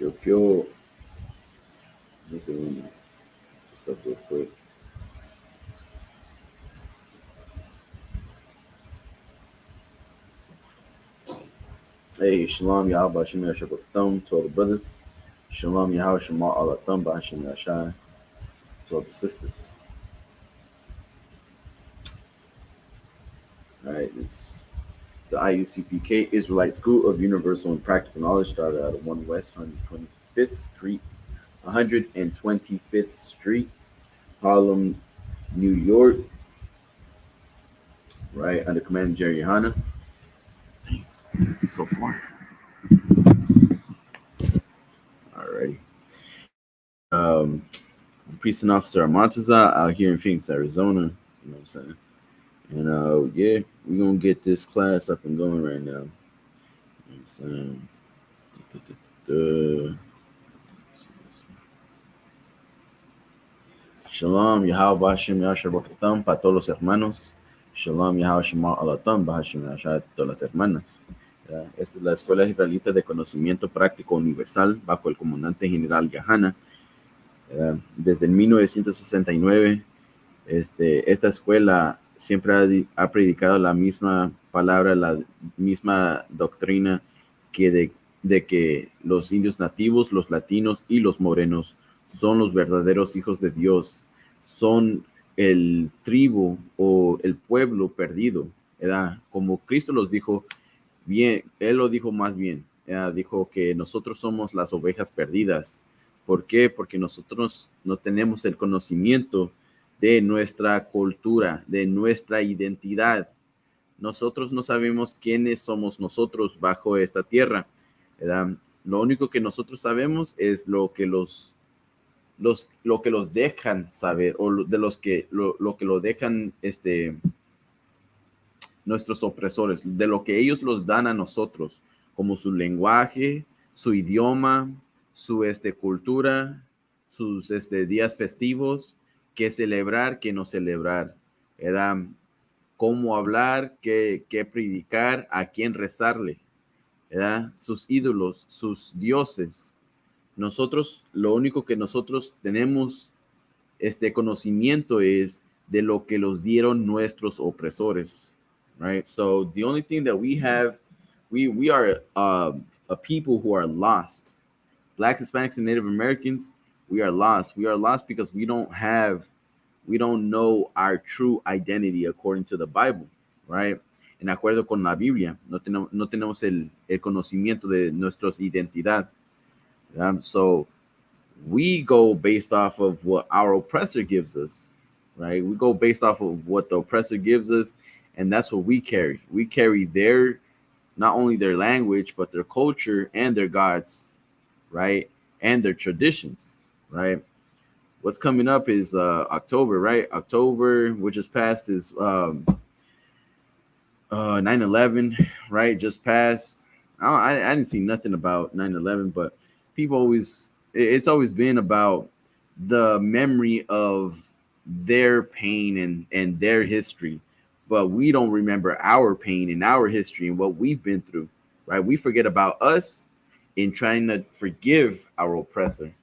Yo, un segundo. Esto está fue. Hey, Shalom Yahweh Hashem Yashakotam to all the brothers. Shalom Yahweh Shema Alatam Bahashim Yashai to all the sisters. Alright, it's the IUCPK Israelite School of Universal and Practical Knowledge started out of 1 West 125th Street, 125th Street, Harlem, New York, right, under command of Jerry Yohana. Dang, this is so far. Alrighty. I'm Priest and Officer Montaza out here in Phoenix, Arizona. You know what I'm saying? And yeah, we're gonna get this class up and going right now. You know what I'm saying? Shalom, Yahweh Hashem Yashar Bakatam para todos los hermanos. Shalom, Yahweh Shema Alatam Bahashim Yashar todas las hermanas. Esta es la Escuela Israelita de Conocimiento Práctico Universal bajo el comandante general Yahana. Desde el 1969, esta escuela siempre ha predicado la misma palabra, la misma doctrina de que los indios nativos, los latinos y los morenos son los verdaderos hijos de Dios, son el tribu o el pueblo perdido, ¿verdad? Como Cristo los dijo, bien, Él lo dijo más bien, dijo que nosotros somos las ovejas perdidas. ¿Por qué? Porque nosotros no tenemos el conocimiento de nuestra cultura, de nuestra identidad. Nosotros no sabemos quiénes somos nosotros bajo esta tierra, ¿verdad? Lo único que nosotros sabemos es lo que los dejan saber, o de los que lo que lo dejan nuestros opresores, de lo que ellos los dan a nosotros, como su lenguaje, su idioma, su cultura, sus días festivos, qué celebrar, qué no celebrar, ¿verdad? Cómo hablar, qué predicar, a quién rezarle, ¿verdad? Sus ídolos, sus dioses. Nosotros, lo único que nosotros tenemos conocimiento es de lo que los dieron nuestros opresores, right? So the only thing that we have, we are a people who are lost. Blacks, Hispanics, and Native Americans, we are lost. We are lost because we don't know our true identity according to the Bible, right? En acuerdo con la Biblia, no tenemos el conocimiento de nuestra identidad. So we go based off of what our oppressor gives us, right? We go based off of what the oppressor gives us, and that's what we carry. We carry not only their language, but their culture and their gods, right? And their traditions, right? What's coming up is October, right? October, which just passed, is 9/11, right? Just passed. I didn't see nothing about 9/11, but it's always been about the memory of their pain and their history, but we don't remember our pain and our history and what we've been through, right? We forget about us in trying to forgive our oppressor.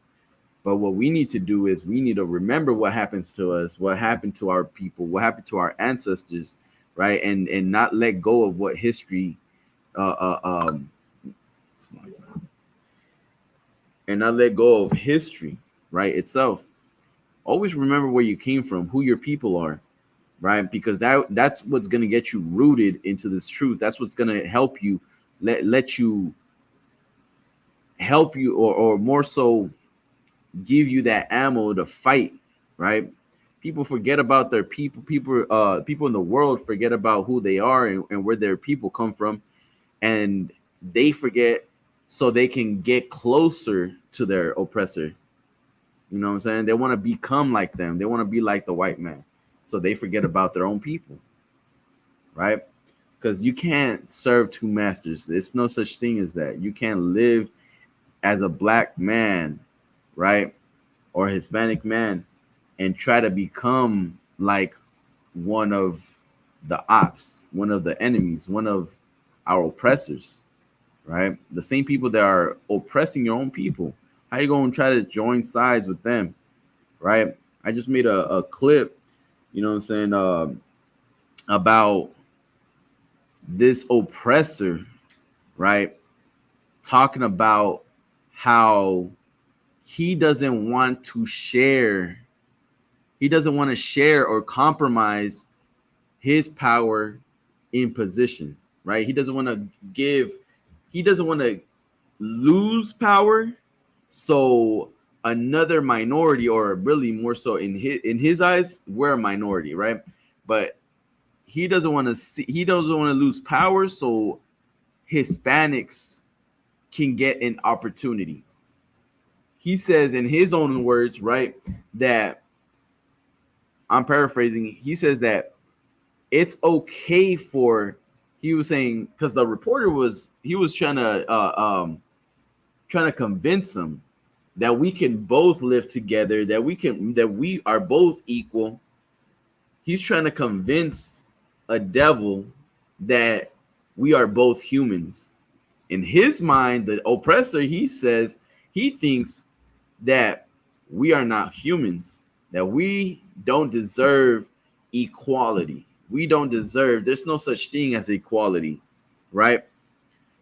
But what we need to do is we need to remember what happens to us, what happened to our people, what happened to our ancestors, right? And not let go of what history, and not let go of history, right, itself. Always remember where you came from, who your people are, right? Because that's what's going to get you rooted into this truth. That's what's going to help you, let you help you, or more so give you that ammo to fight, right? People forget about their people in the world forget about who they are and where their people come from, and they forget so they can get closer to their oppressor. You know what I'm saying? They want to become like them. They want to be like the white man, so they forget about their own people, right? Because you can't serve two masters. There's no such thing as that. You can't live as a black man, right, or Hispanic man, and try to become like one of the ops, one of the enemies, one of our oppressors, right? The same people that are oppressing your own people. How you gonna try to join sides with them, right? I just made a clip, you know what I'm saying, about this oppressor, right? Talking about how he doesn't want to share, he doesn't want to share or compromise his power in position, right? He doesn't want to give, he doesn't want to lose power. So another minority, or really more so in his eyes, we're a minority, right? But he doesn't want to see, he doesn't want to lose power, so Hispanics can get an opportunity. He says in his own words, right, that I'm paraphrasing, he says that it's okay for, he was saying, because the reporter was, he was trying to convince him that we can both live together, that we are both equal. He's trying to convince a devil that we are both humans. In his mind, the oppressor, he says, he thinks that we are not humans, that we don't deserve equality. We don't deserve, there's no such thing as equality, right?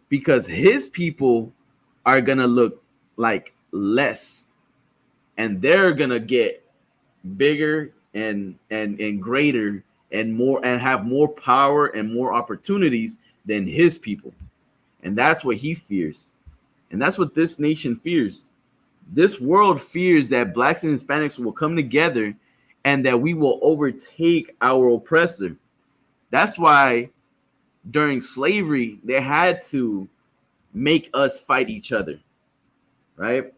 Because his people are going to look like less, and they're going to get bigger and greater and more, and have more power and more opportunities than his people. And that's what he fears. And that's what this nation fears. This world fears that blacks and Hispanics will come together and that we will overtake our oppressor. That's why during slavery, they had to make us fight each other, right?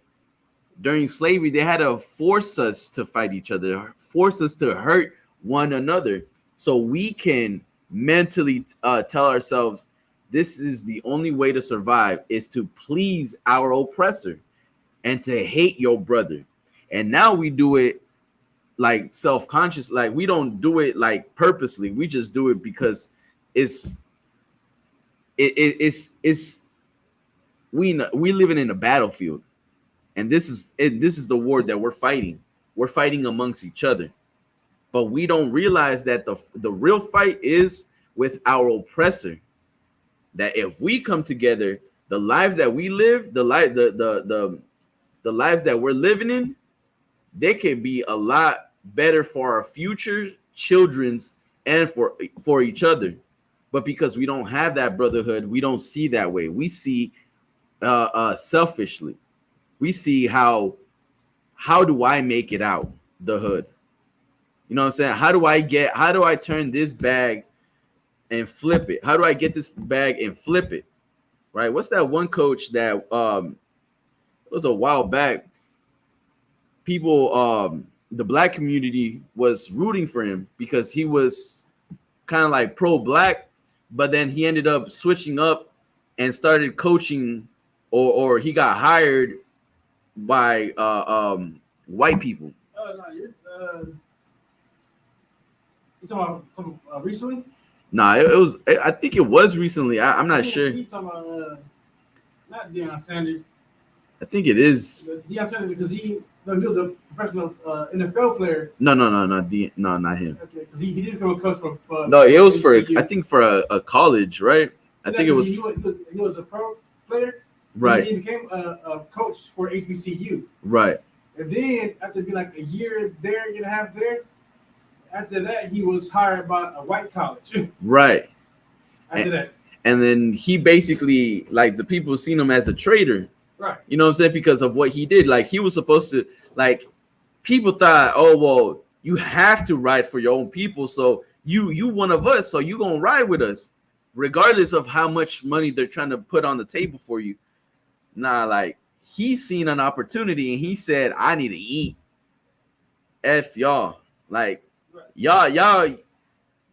During slavery, they had to force us to fight each other, force us to hurt one another, so we can mentally tell ourselves this is the only way to survive, is to please our oppressor and to hate your brother. And now we do it like self-conscious, like we don't do it like purposely, we just do it because it's we living in a battlefield, and this is the war that we're fighting amongst each other. But we don't realize that the real fight is with our oppressor, that if we come together, the lives that we live, the lives that we're living in, they can be a lot better for our future children's and for each other. But because we don't have that brotherhood, we don't see that way. We see selfishly. We see how do I make it out the hood? You know what I'm saying? How do I turn this bag and flip it? How do I get this bag and flip it? Right? What's that one coach that it was a while back? People, the black community was rooting for him because he was kind of like pro-black, but then he ended up switching up and started coaching, or he got hired by white people. No, you talking about recently? Nah, it was. I think it was recently. I'm not sure. You talking about not Deion Sanders? I think it is. Deion Sanders, because he was a professional NFL player. No, not him. Okay, because he did become a coach for no, it was for I think for a college, right? I think it was. He was a pro player. Right. He became a coach for HBCU. Right. And then after being like a year there, year and a half there, after that he was hired by a white college. Right. After that. And then he basically, like, the people seen him as a traitor. Right. You know what I'm saying? Because of what he did. Like, he was supposed to, like, people thought, oh, well, you have to ride for your own people. So you one of us, so you gonna ride with us, regardless of how much money they're trying to put on the table for you. Nah, like, he seen an opportunity and he said, I need to eat. F y'all. Like, y'all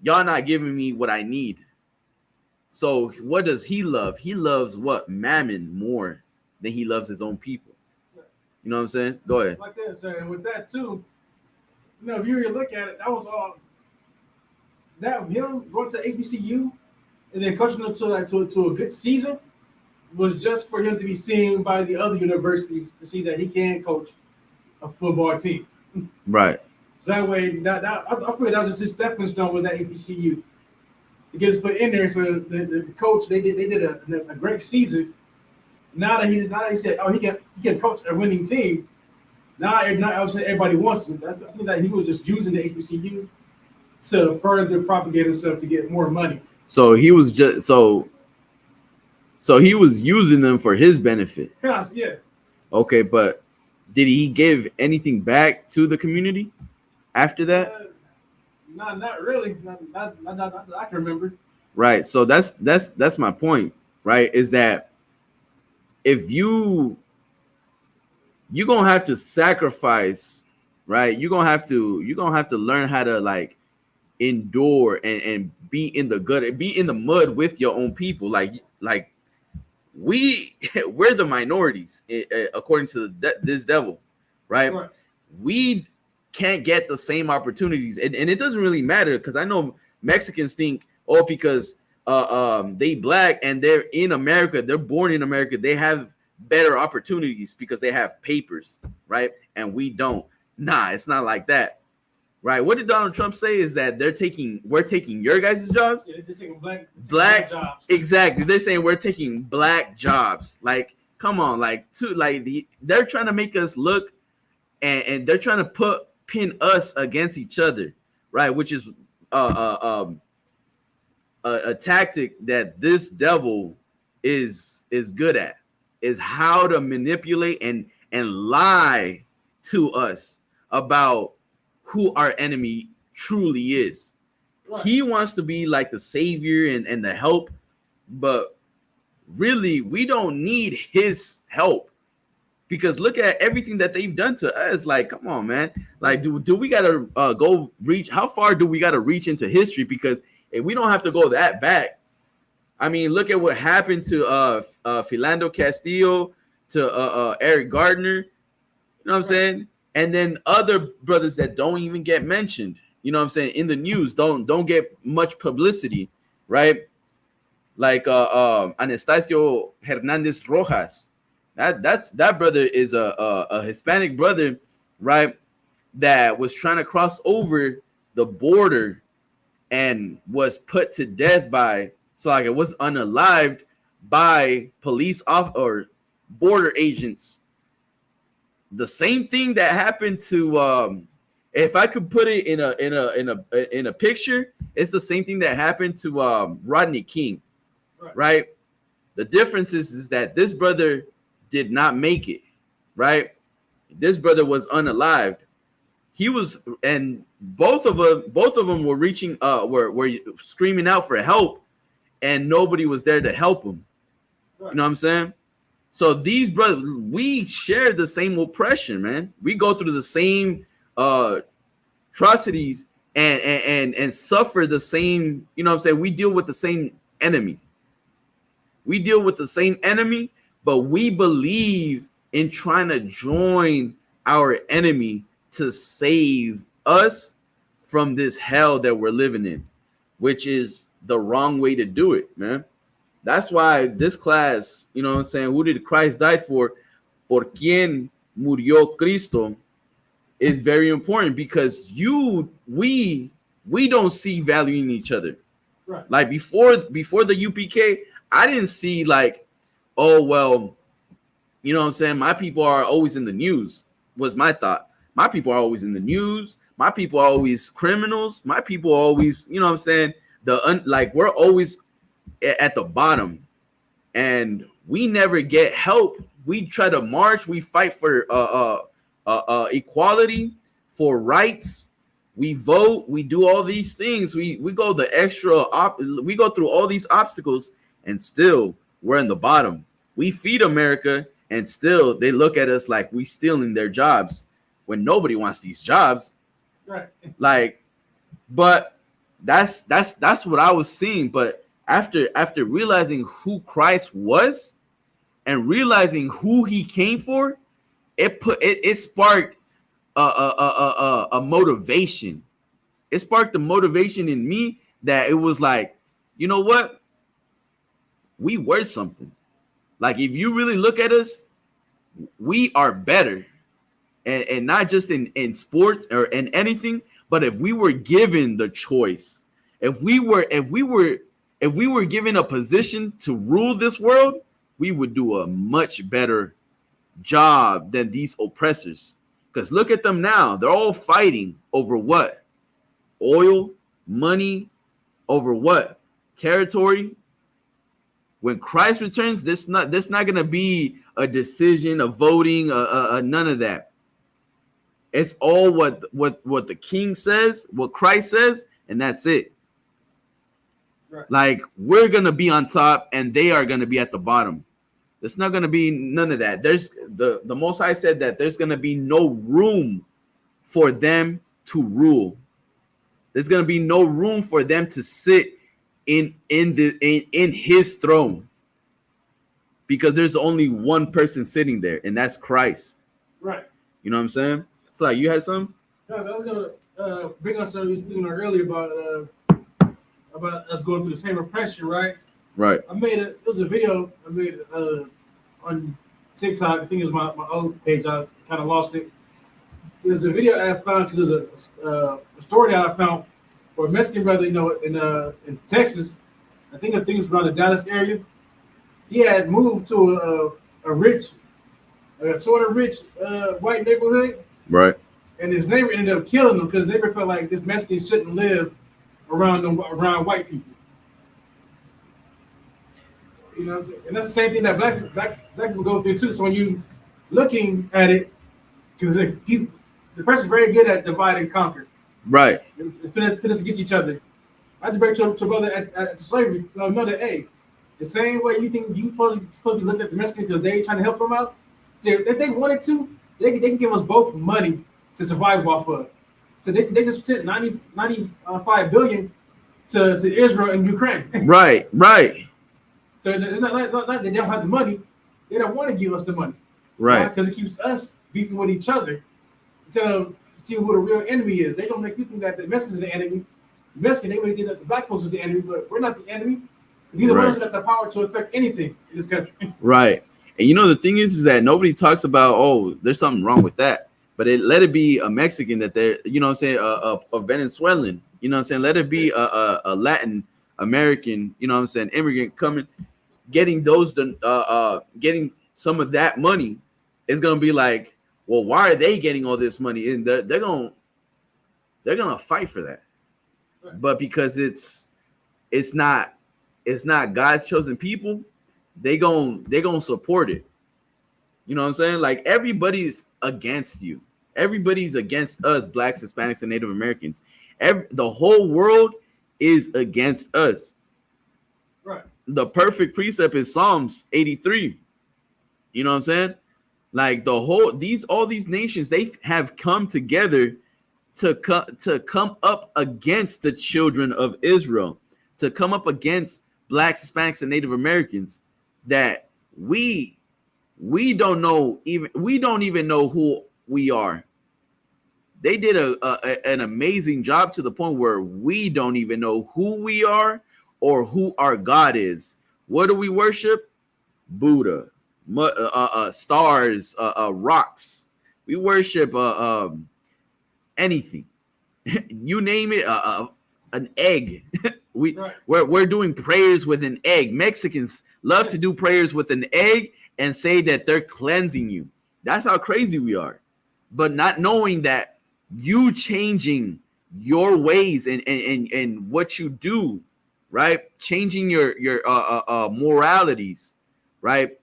not giving me what I need. So what does he love? He loves what? Mammon more than he loves his own people. You know what I'm saying? Go ahead. Like that, sir. And with that too, you know, if you really look at it, that was all that him going to HBCU and then coaching them to a good season. was just for him to be seen by the other universities to see that he can coach a football team. Right. So that way, I feel like that was just his stepping stone with that HBCU to get his foot in there. So the coach they did a great season. Now that he said, oh, he can coach a winning team. Now everybody wants him. I think that he was just using the HBCU to further propagate himself to get more money. So he was just so he was using them for his benefit. Yeah. Okay, but did he give anything back to the community after that? Not really. Not I can remember. Right. So that's my point, right? Is that if you're gonna have to sacrifice, right? You're gonna have to learn how to like endure and be in the gut, be in the mud with your own people. Like we're the minorities according to this devil, right? We can't get the same opportunities, and it doesn't really matter because I know Mexicans think, oh, because they black and they're in America, they're born in America, they have better opportunities because they have papers, right? And we don't. Nah, it's not like that, right? What did Donald Trump say? Is that we're taking your guys' jobs? Yeah, they're taking black jobs. Exactly. They're saying we're taking black jobs. Like, come on, they're trying to make us look, and they're trying to pin us against each other, right? Which is a tactic that this devil is good at, is how to manipulate and lie to us about who our enemy truly is. Right. He wants to be like the savior and the help, but really we don't need his help, because look at everything that they've done to us. Like, come on, man. Like, do we gotta go reach? How far do we gotta reach into history? Because if we don't have to go that back. I mean, look at what happened to Philando Castillo, to Eric Gardner. You know what I'm saying? And then other brothers that don't even get mentioned. You know what I'm saying? In the news, don't get much publicity, right? Like Anastasio Hernandez Rojas. That brother is a Hispanic brother, right? That was trying to cross over the border and was put to death it was unalived by police or border agents. The same thing that happened to if I could put it in a picture, it's the same thing that happened to Rodney King, right? The difference is that this brother did not make it, right? This brother was unalived. He was, and both of them were reaching, were screaming out for help, and nobody was there to help him. Right. You know what I'm saying? So these brothers, we share the same oppression, man. We go through the same atrocities and suffer the same. You know what I'm saying? We deal with the same enemy. But we believe in trying to join our enemy to save us from this hell that we're living in, which is the wrong way to do it, man. That's why this class, you know what I'm saying, who did Christ die for? Por quién murió Cristo, is very important, because we don't see value in each other. Right. Like before the UPK, I didn't see like, oh, well, you know what I'm saying, my people are always in the news, was my thought. My people are always in the news. My people are always criminals. My people are always, you know what I'm saying, we're always at the bottom, and we never get help. We try to march. We fight for equality, for rights. We vote. We do all these things. We go the extra. We go through all these obstacles, and still we're in the bottom. We feed America, and still they look at us like we stealing their jobs, when nobody wants these jobs. Right. Like, but that's what I was seeing. But after realizing who Christ was and realizing who he came for, it sparked a motivation. It sparked the motivation in me that it was like, you know what? We were something. Like, if you really look at us, we are better. And not just in sports or in anything, but if we were given the choice, if we were given a position to rule this world, we would do a much better job than these oppressors. Because look at them now. They're all fighting over what? Oil, money, over what? Territory. When Christ returns, there's not going to be a decision, a voting, none of that. It's all what the King says, what Christ says, and that's it. Right. Like, we're gonna be on top, and they are gonna be at the bottom. There's not gonna be none of that. There's the Most High said that there's gonna be no room for them to rule. There's gonna be no room for them to sit in His throne, because there's only one person sitting there, and that's Christ. Right. You know what I'm saying? So, like, you had some? I was gonna bring up something we were speaking earlier about us going through the same oppression, right? Right. It was a video I made on TikTok. I think it was my old page. I kind of lost it. There's a video I found because there's a story that I found where a Mexican brother, in Texas, I think it's around the Dallas area. He had moved to a rich, sort of rich white neighborhood. Right. And his neighbor ended up killing him because his neighbor felt like this Mexican shouldn't live around white people. You know, and that's the same thing that black people go through too. So when you looking at it, because the person's very good at divide and conquer. Right. It's put us against each other. I debate to a brother at slavery. Know that, hey, the same way you think you supposed to be looking at the Mexicans because they trying to help them out. If they wanted to, they can give us both money to survive off of. So they just sent 95 billion to Israel and Ukraine. Right. So it's not like they don't have the money. They don't want to give us the money. Right. Because it keeps us beefing with each other instead of seeing who the real enemy is. They don't make you think that the Mexicans are the enemy. The Mexicans, they would think that the black folks are the enemy, but we're not the enemy. Neither one of us got the power to affect anything in this country. Right. And the thing is that nobody talks about, oh, there's something wrong with that. But let it be a Mexican that they're, a Venezuelan, let it be a Latin American, immigrant coming, getting getting some of that money. It's going to be like, well, why are they getting all this money? And they're going to fight for that. Right. But because it's not God's chosen people, they gonna support it. You know what I'm saying? Like, everybody's against you. Everybody's against us, blacks, Hispanics, and Native Americans. The whole world is against us. Right. The perfect precept is Psalms 83. You know what I'm saying? Like, all these nations, they have come together to come up against the children of Israel, to come up against blacks, Hispanics, and Native Americans, that we don't even know who we are. They did an amazing job to the point where we don't even know who we are or who our God is. What do we worship? Buddha, stars, rocks. We worship anything. You name it, an egg. We're doing prayers with an egg. Mexicans love to do prayers with an egg and say that they're cleansing you. That's how crazy we are. But not knowing that you changing your ways and what you do, right? Changing your moralities, right?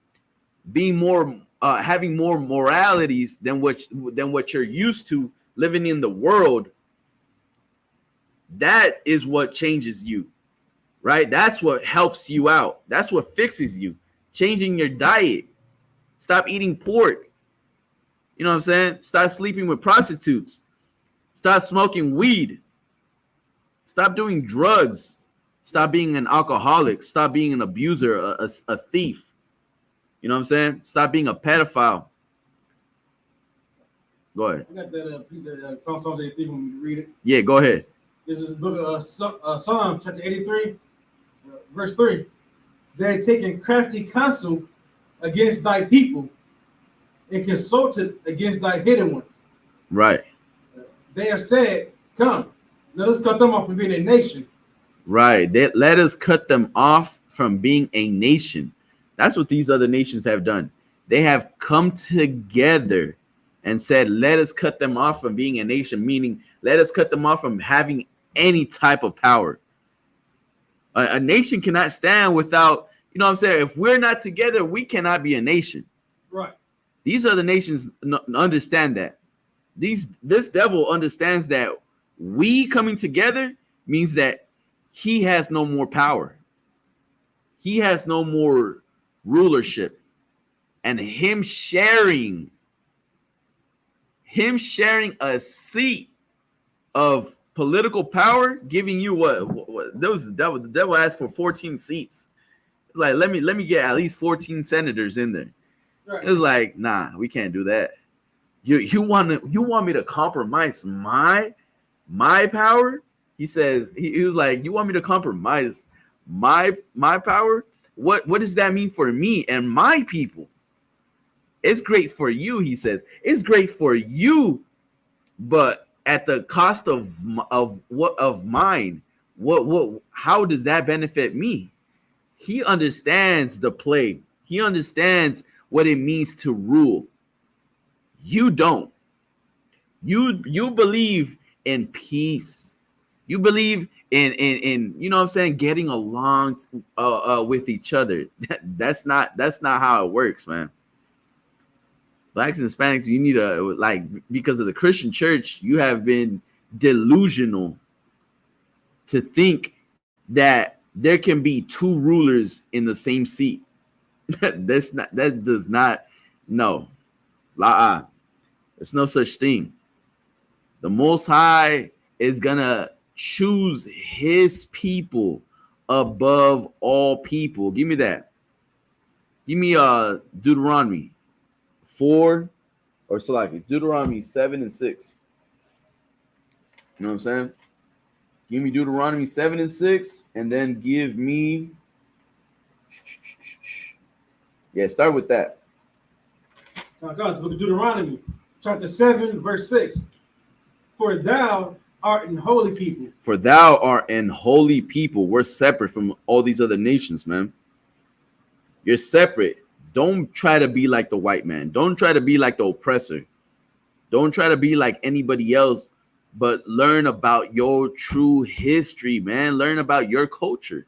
Being more having more moralities than what you're used to living in the world. That is what changes you, right? That's what helps you out. That's what fixes you. Changing your diet. Stop eating pork. You know what I'm saying? Stop sleeping with prostitutes. Stop smoking weed. Stop doing drugs. Stop being an alcoholic. Stop being an abuser, a thief. You know what I'm saying? Stop being a pedophile. Go ahead. I got that piece of Psalms 83 when we read it. Yeah, go ahead. This is the book of Psalm chapter 83, verse 3. They had taken crafty counsel against thy people, and consulted against thy hidden ones. Right. They have said, come, let us cut them off from being a nation. Right. Let us cut them off from being a nation. That's what these other nations have done. They have come together and said, let us cut them off from being a nation, meaning let us cut them off from having any type of power. A nation cannot stand without, you know what I'm saying? If we're not together, we cannot be a nation. Right. These other nations understand that. This devil understands that we coming together means that he has no more power. He has no more rulership. And him sharing a seat of political power, giving you what that was the devil. The devil asked for 14 seats. It's like, let me get at least 14 senators in there. Right. It's like, nah, we can't do that. You want me to compromise my power? He says, he was like, you want me to compromise my power? What does that mean for me and my people? It's great for you, he says. It's great for you, but at the cost of mine. What how does that benefit me? He understands the play. He understands what it means to rule. You don't. You believe in peace. You believe in you know what I'm saying, getting along with each other. That's not how it works, man. Blacks and Hispanics, you need to, like, because of the Christian church, you have been delusional to think that there can be two rulers in the same seat. That does not, no. There's no such thing. The Most High is gonna choose his people above all people. Give me that. Give me Deuteronomy 4, or Deuteronomy 7 and 6. You know what I'm saying? Give me Deuteronomy 7 and 6, and then give me, start with that. God, the book of Deuteronomy, chapter 7, verse 6. For thou art an holy people. For thou art an holy people. We're separate from all these other nations, man. You're separate. Don't try to be like the white man. Don't try to be like the oppressor. Don't try to be like anybody else, but learn about your true history, man. Learn about your culture.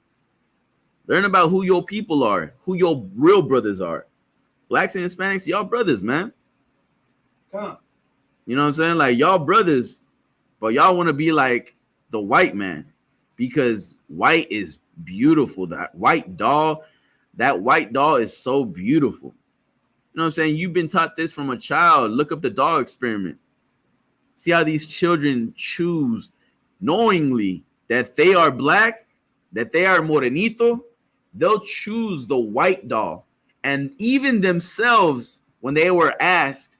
Learn about who your people are, who your real brothers are. Blacks and Hispanics, y'all brothers, man. Come on. You know what I'm saying? Like, y'all brothers, but y'all want to be like the white man because white is beautiful. That white doll is so beautiful. You know what I'm saying? You've been taught this from a child. Look up the doll experiment. See how these children choose knowingly that they are black, that they are morenito. They'll choose the white doll. And even themselves, when they were asked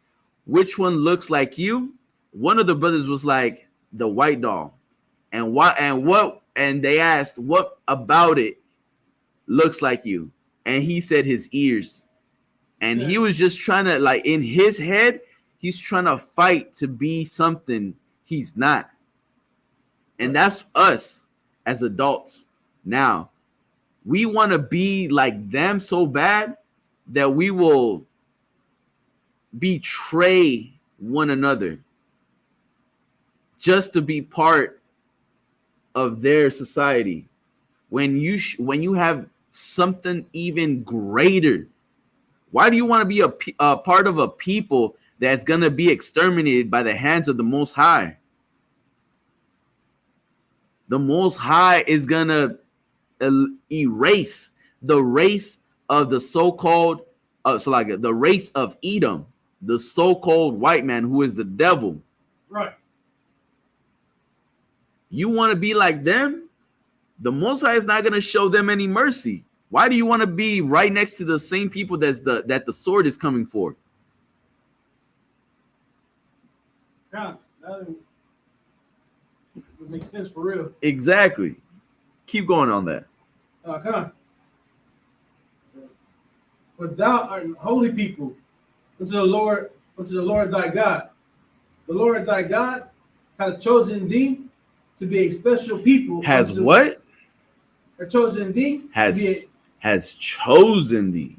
which one looks like you, one of the brothers was like, the white doll. And they asked, what about it looks like you? And he said his ears. And he was just trying to, like, in his head, he's trying to fight to be something he's not. And that's us as adults. Now, we want to be like them so bad that we will betray one another just to be part of their society. When you have something even greater, why do you want to be a part of a people that's going to be exterminated by the hands of the Most High? The Most High is going to erase the race of the so-called, the race of Edom, the so-called white man who is the devil. Right. You want to be like them? The Most High is not going to show them any mercy. Why do you want to be right next to the same people that the sword is coming for? God, that makes sense for real. Exactly. Keep going on that. Come on. For thou art a holy people unto the Lord thy God. The Lord thy God hath chosen thee to be a special people. Has what? Chosen thee has chosen thee.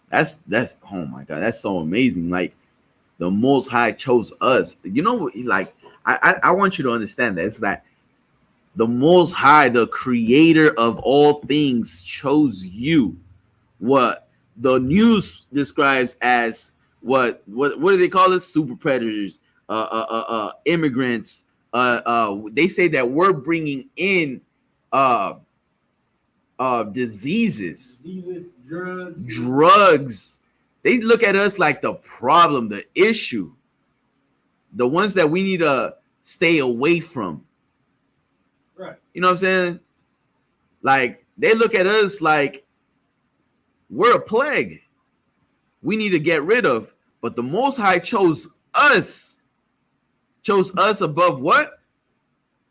That's oh my God, that's so amazing. Like the Most High chose us. You know, like I want you to understand that it's that the Most High, the Creator of all things, chose you. What the news describes as what do they call us? Super predators, immigrants. They say that we're bringing in diseases, drugs. They look at us like the problem, the issue, the ones that we need to stay away from. Right. You know what I'm saying? Like they look at us like we're a plague we need to get rid of. But the Most High chose us above what?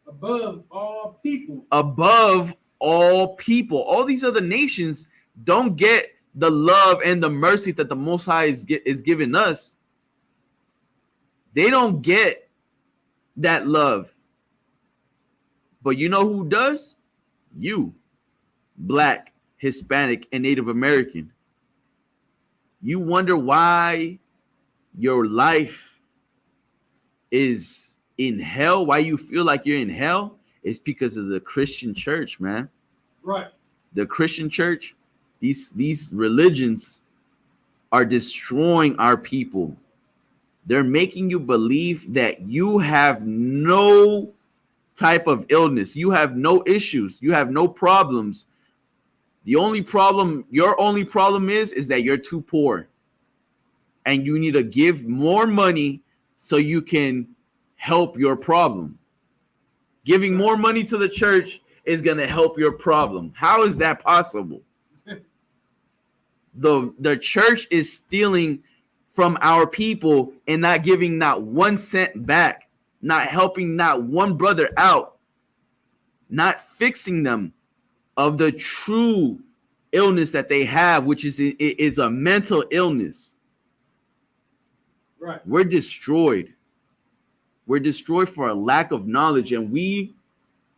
Above all people. Above all people. All these other nations don't get the love and the mercy that the Most High is giving us. They don't get that love. But you know who does? You, Black, Hispanic, and Native American. You wonder why your life is in hell, why you feel like you're in hell? It's because of the Christian church, man. Right. The Christian church, these religions are destroying our people. They're making you believe that you have no type of illness, you have no issues, you have no problems. Your only problem is that you're too poor and you need to give more money so you can help your problem. Giving more money to the church is going to help your problem. How is that possible? The church is stealing from our people and not giving not 1 cent back, not helping not one brother out, not fixing them of the true illness that they have, which is a mental illness. Right. We're destroyed. We're destroyed for a lack of knowledge, and we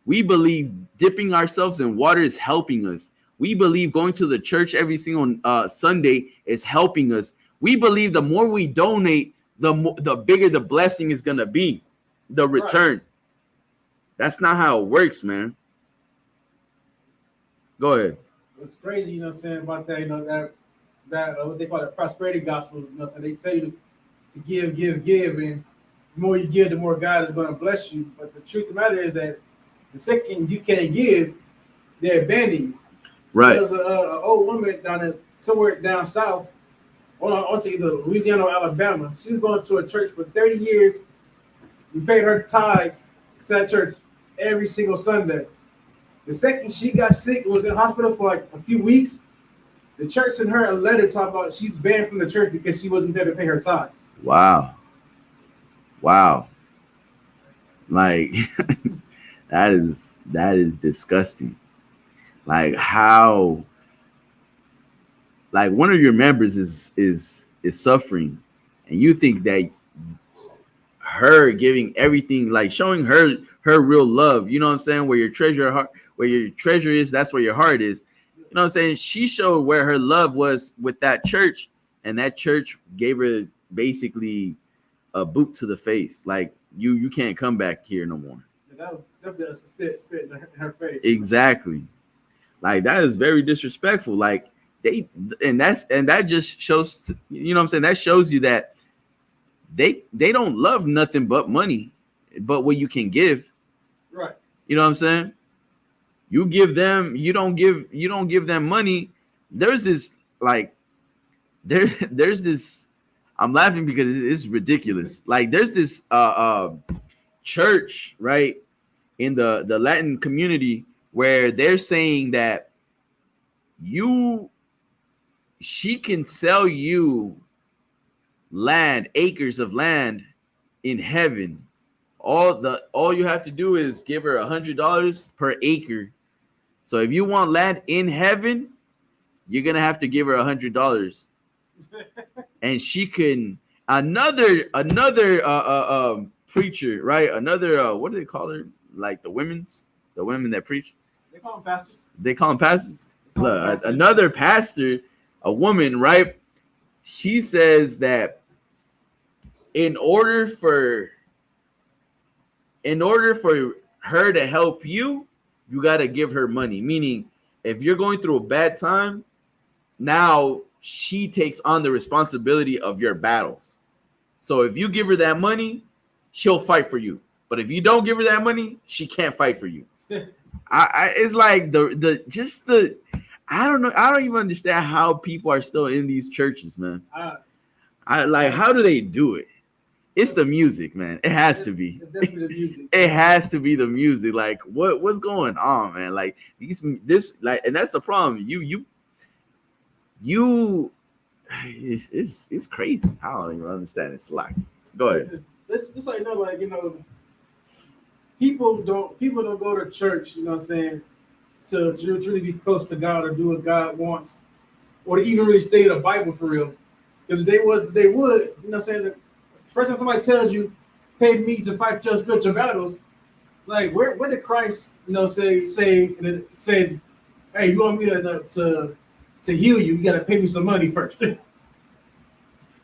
believe dipping ourselves in water is helping us. We believe going to the church every single Sunday is helping us. We believe the more we donate, the bigger the blessing is gonna be, the return. Right. That's not how it works, man. Go ahead. It's crazy, you know what I'm saying, about that, you know, that what they call it, prosperity gospel, you know what I'm saying? They tell you to give, and the more you give, the more God is going to bless you. But the truth of the matter is that the second you can't give, they abandon you. Right. There's an old woman somewhere down south, I want to say either Louisiana or Alabama. She was going to a church for 30 years. We paid her tithes to that church every single Sunday. The second she got sick and was in the hospital for like a few weeks, the church sent her a letter talking about she's banned from the church because she wasn't there to pay her tithes. Wow. Like that is disgusting. Like how, like one of your members is suffering, and you think that her giving everything, like showing her real love, you know what I'm saying, where your treasure is, that's where your heart is. You know what I'm saying? She showed where her love was with that church, and that church gave her basically a boot to the face. Like you can't come back here no more. That was definitely a spit in her face. Exactly. Like that is very disrespectful. Like that just shows, you know what I'm saying? That shows you that they don't love nothing but money, but what you can give. Right. You know what I'm saying? You give them, you don't give them money. There's this like there's this, I'm laughing because it's ridiculous. Like there's this church, right, in the Latin community where they're saying that she can sell you land, acres of land in heaven. All you have to do is give her $100 per acre. So if you want land in heaven, you're gonna have to give her $100, and she can another preacher, right? Another what do they call her? Like the women that preach. They call them pastors. They call them pastors. Look, another pastor, a woman, right? She says that in order for her to help you, you got to give her money. Meaning, if you're going through a bad time, now she takes on the responsibility of your battles. So if you give her that money, she'll fight for you. But if you don't give her that money, she can't fight for you. It's like I don't know. I don't even understand how people are still in these churches, man. I like, how do they do it? It's the music, man. It has to be. It's definitely the music. It has to be the music. Like, what's going on, man? Like and that's the problem. It's crazy. I don't even understand. It's like, go ahead. This like, people don't go to church, you know what I'm saying, to really be close to God or do what God wants, or to even really study the Bible for real. Because they would, you know what I'm saying, the first time somebody tells you, pay me to fight your spiritual battles, like where did Christ, say, hey, you want me to heal you, you gotta pay me some money first.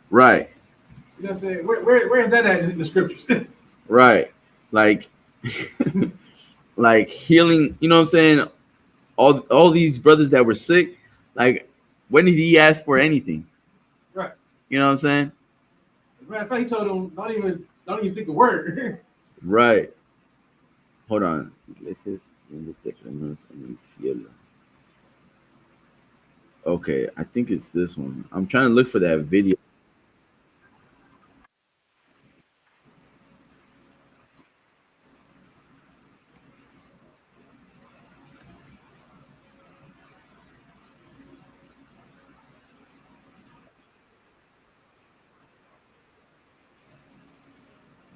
Right. You know what I'm saying? Where is that at in the scriptures? Right. Like like healing, you know what I'm saying? All these brothers that were sick, like, when did he ask for anything? Right. You know what I'm saying? As a matter of fact, he told them, don't even speak a word. Right. Hold on. Iglesias en terrenos en el cielo. Okay, I think it's this one. I'm trying to look for that video.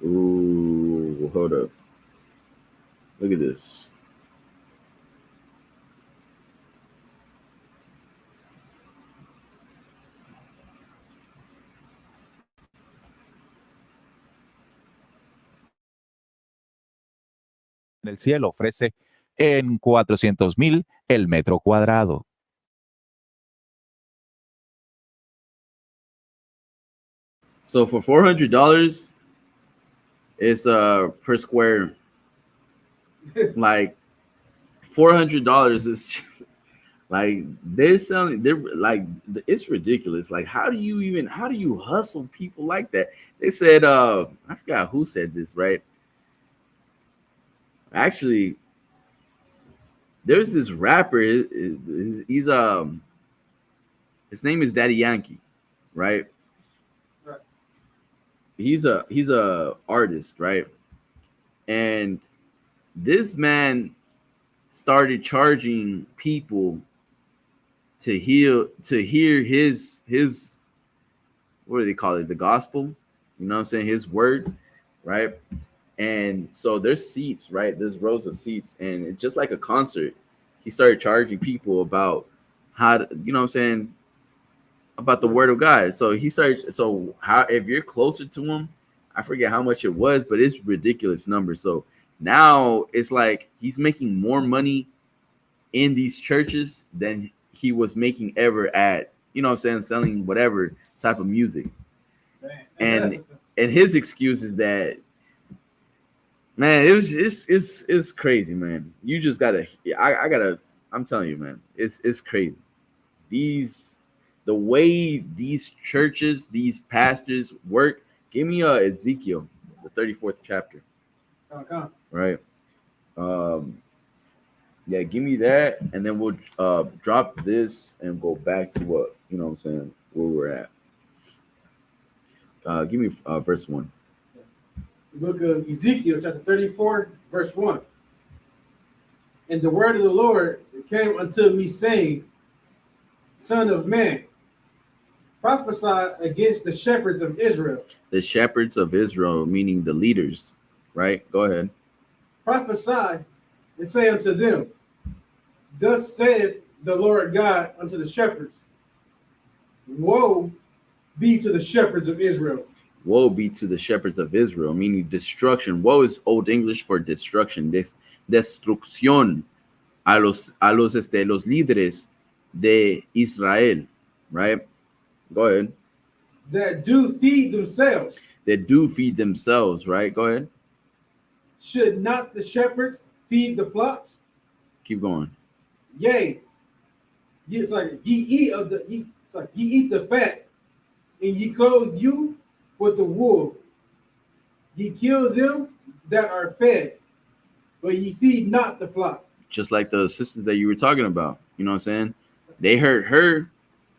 Ooh, hold up. Look at this. El cielo ofrece en 400,000 el metro cuadrado. So for $400, it's per square. Like $400 is just, like, they're like, it's ridiculous. Like, how do you hustle people like that? They said, I forgot who said this, right? Actually, there's this rapper. He's his name is Daddy Yankee, right? Right. He's a artist, right? And this man started charging people to hear his what do they call it? The gospel, you know what I'm saying? His word, right? And so there's seats, right? There's rows of seats, and it's just like a concert. He started charging people about how to, you know what I'm saying, about the word of God. So how, if you're closer to him, I forget how much it was, but it's ridiculous number. So now it's like he's making more money in these churches than he was making ever at, you know what I'm saying, selling whatever type of music. And his excuse is that, man, it's crazy, man. You just gotta, I'm telling you, man, it's crazy. The way these churches, these pastors work. Give me Ezekiel, the 34th chapter. Right. Yeah, give me that, and then we'll drop this and go back to what, you know what I'm saying, where we're at. Give me verse 1. The book of Ezekiel, chapter 34, verse 1. And the word of the Lord came unto me, saying, Son of man, prophesy against the shepherds of Israel. The shepherds of Israel, meaning the leaders, right? Go ahead. Prophesy and say unto them, Thus saith the Lord God unto the shepherds, woe be to the shepherds of Israel. Woe be to the shepherds of Israel, meaning destruction. Woe is Old English for destruction. Destrucción a los los líderes de Israel, right? Go ahead. That do feed themselves. That do feed themselves, right? Go ahead. Should not the shepherds feed the flocks? Keep going. Yea, it's like ye eat the fat, and ye clothe you with the wool. Ye kill them that are fed, but ye feed not the flock. Just like the sisters that you were talking about, you know what I'm saying? They hurt her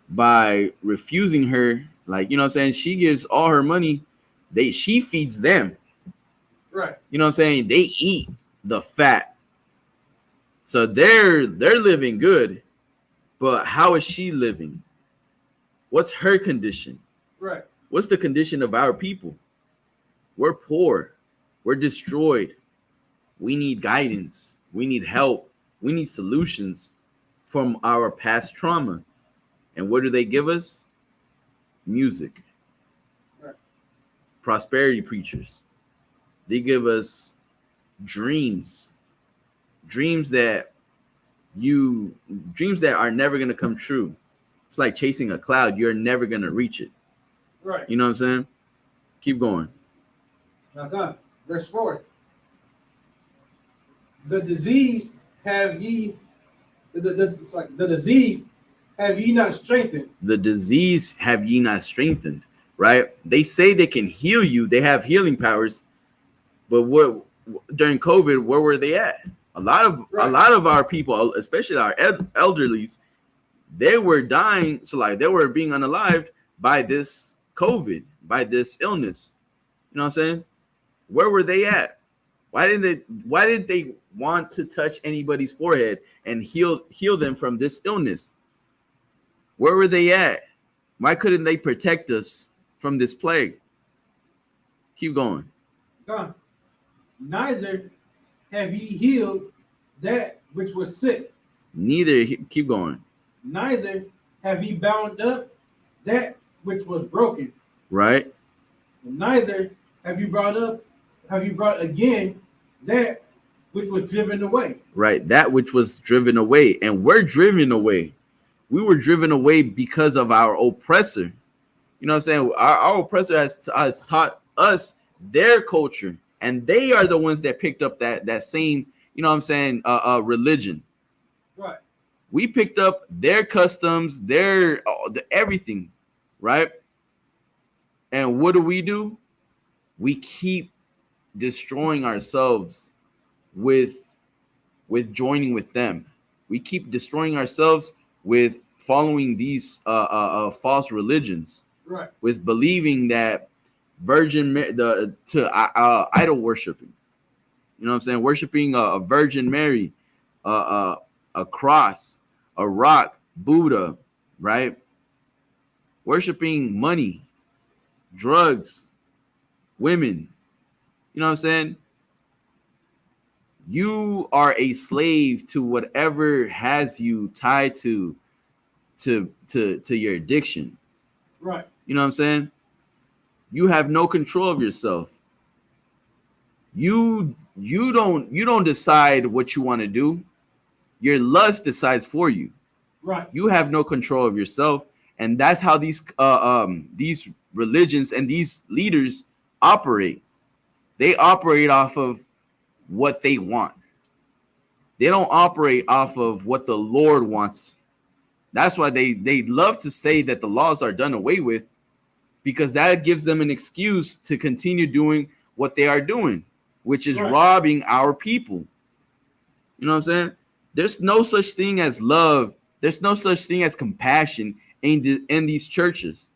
by refusing her, like, you know what I'm saying? She gives all her money, she feeds them. Right. You know what I'm saying? They eat the fat. So they're living good, but how is she living? What's her condition? Right. What's the condition of our people? We're poor. We're destroyed. We need guidance. We need help. We need solutions from our past trauma. And what do they give us? Music. Right. Prosperity preachers. They give us dreams. Dreams that are never going to come true. It's like chasing a cloud. You're never going to reach it. Right. You know what I'm saying? Keep going. Now, verse 4. The disease have ye, it's like the disease have ye not strengthened. The disease have ye not strengthened, right? They say they can heal you. They have healing powers. But what during COVID, where were they at? A lot of our people, especially our elderlies, they were dying. So like they were being unalived by this COVID, by this illness. You know what I'm saying? Where were they at? Why did they want to touch anybody's forehead and heal them from this illness? Where were they at? Why couldn't they protect us from this plague? Keep going. God, neither have ye healed that which was sick. Keep going. Neither have ye bound up that which was broken. Right. Neither have you brought again that which was driven away. Right. That which was driven away. And we're driven away. We were driven away because of our oppressor. You know what I'm saying? Our oppressor has taught us their culture. And they are the ones that picked up that same, you know what I'm saying, religion. Right. We picked up their customs, their everything, right? And what do? We keep destroying ourselves with joining with them. We keep destroying ourselves with following these false religions. Right. With believing that idol worshiping. You know what I'm saying? Worshiping a Virgin Mary, a cross, a rock, Buddha, right? Worshiping money, drugs, women. You know what I'm saying? You are a slave to whatever has you tied to your addiction. Right. You know what I'm saying? You have no control of yourself. You don't decide what you want to do. Your lust decides for you. Right. You have no control of yourself, and that's how these religions and these leaders operate. They operate off of what they want. They don't operate off of what the Lord wants. That's why they love to say that the laws are done away with, because that gives them an excuse to continue doing what they are doing, which is robbing our people. You know what I'm saying? There's no such thing as love. There's no such thing as compassion in these churches.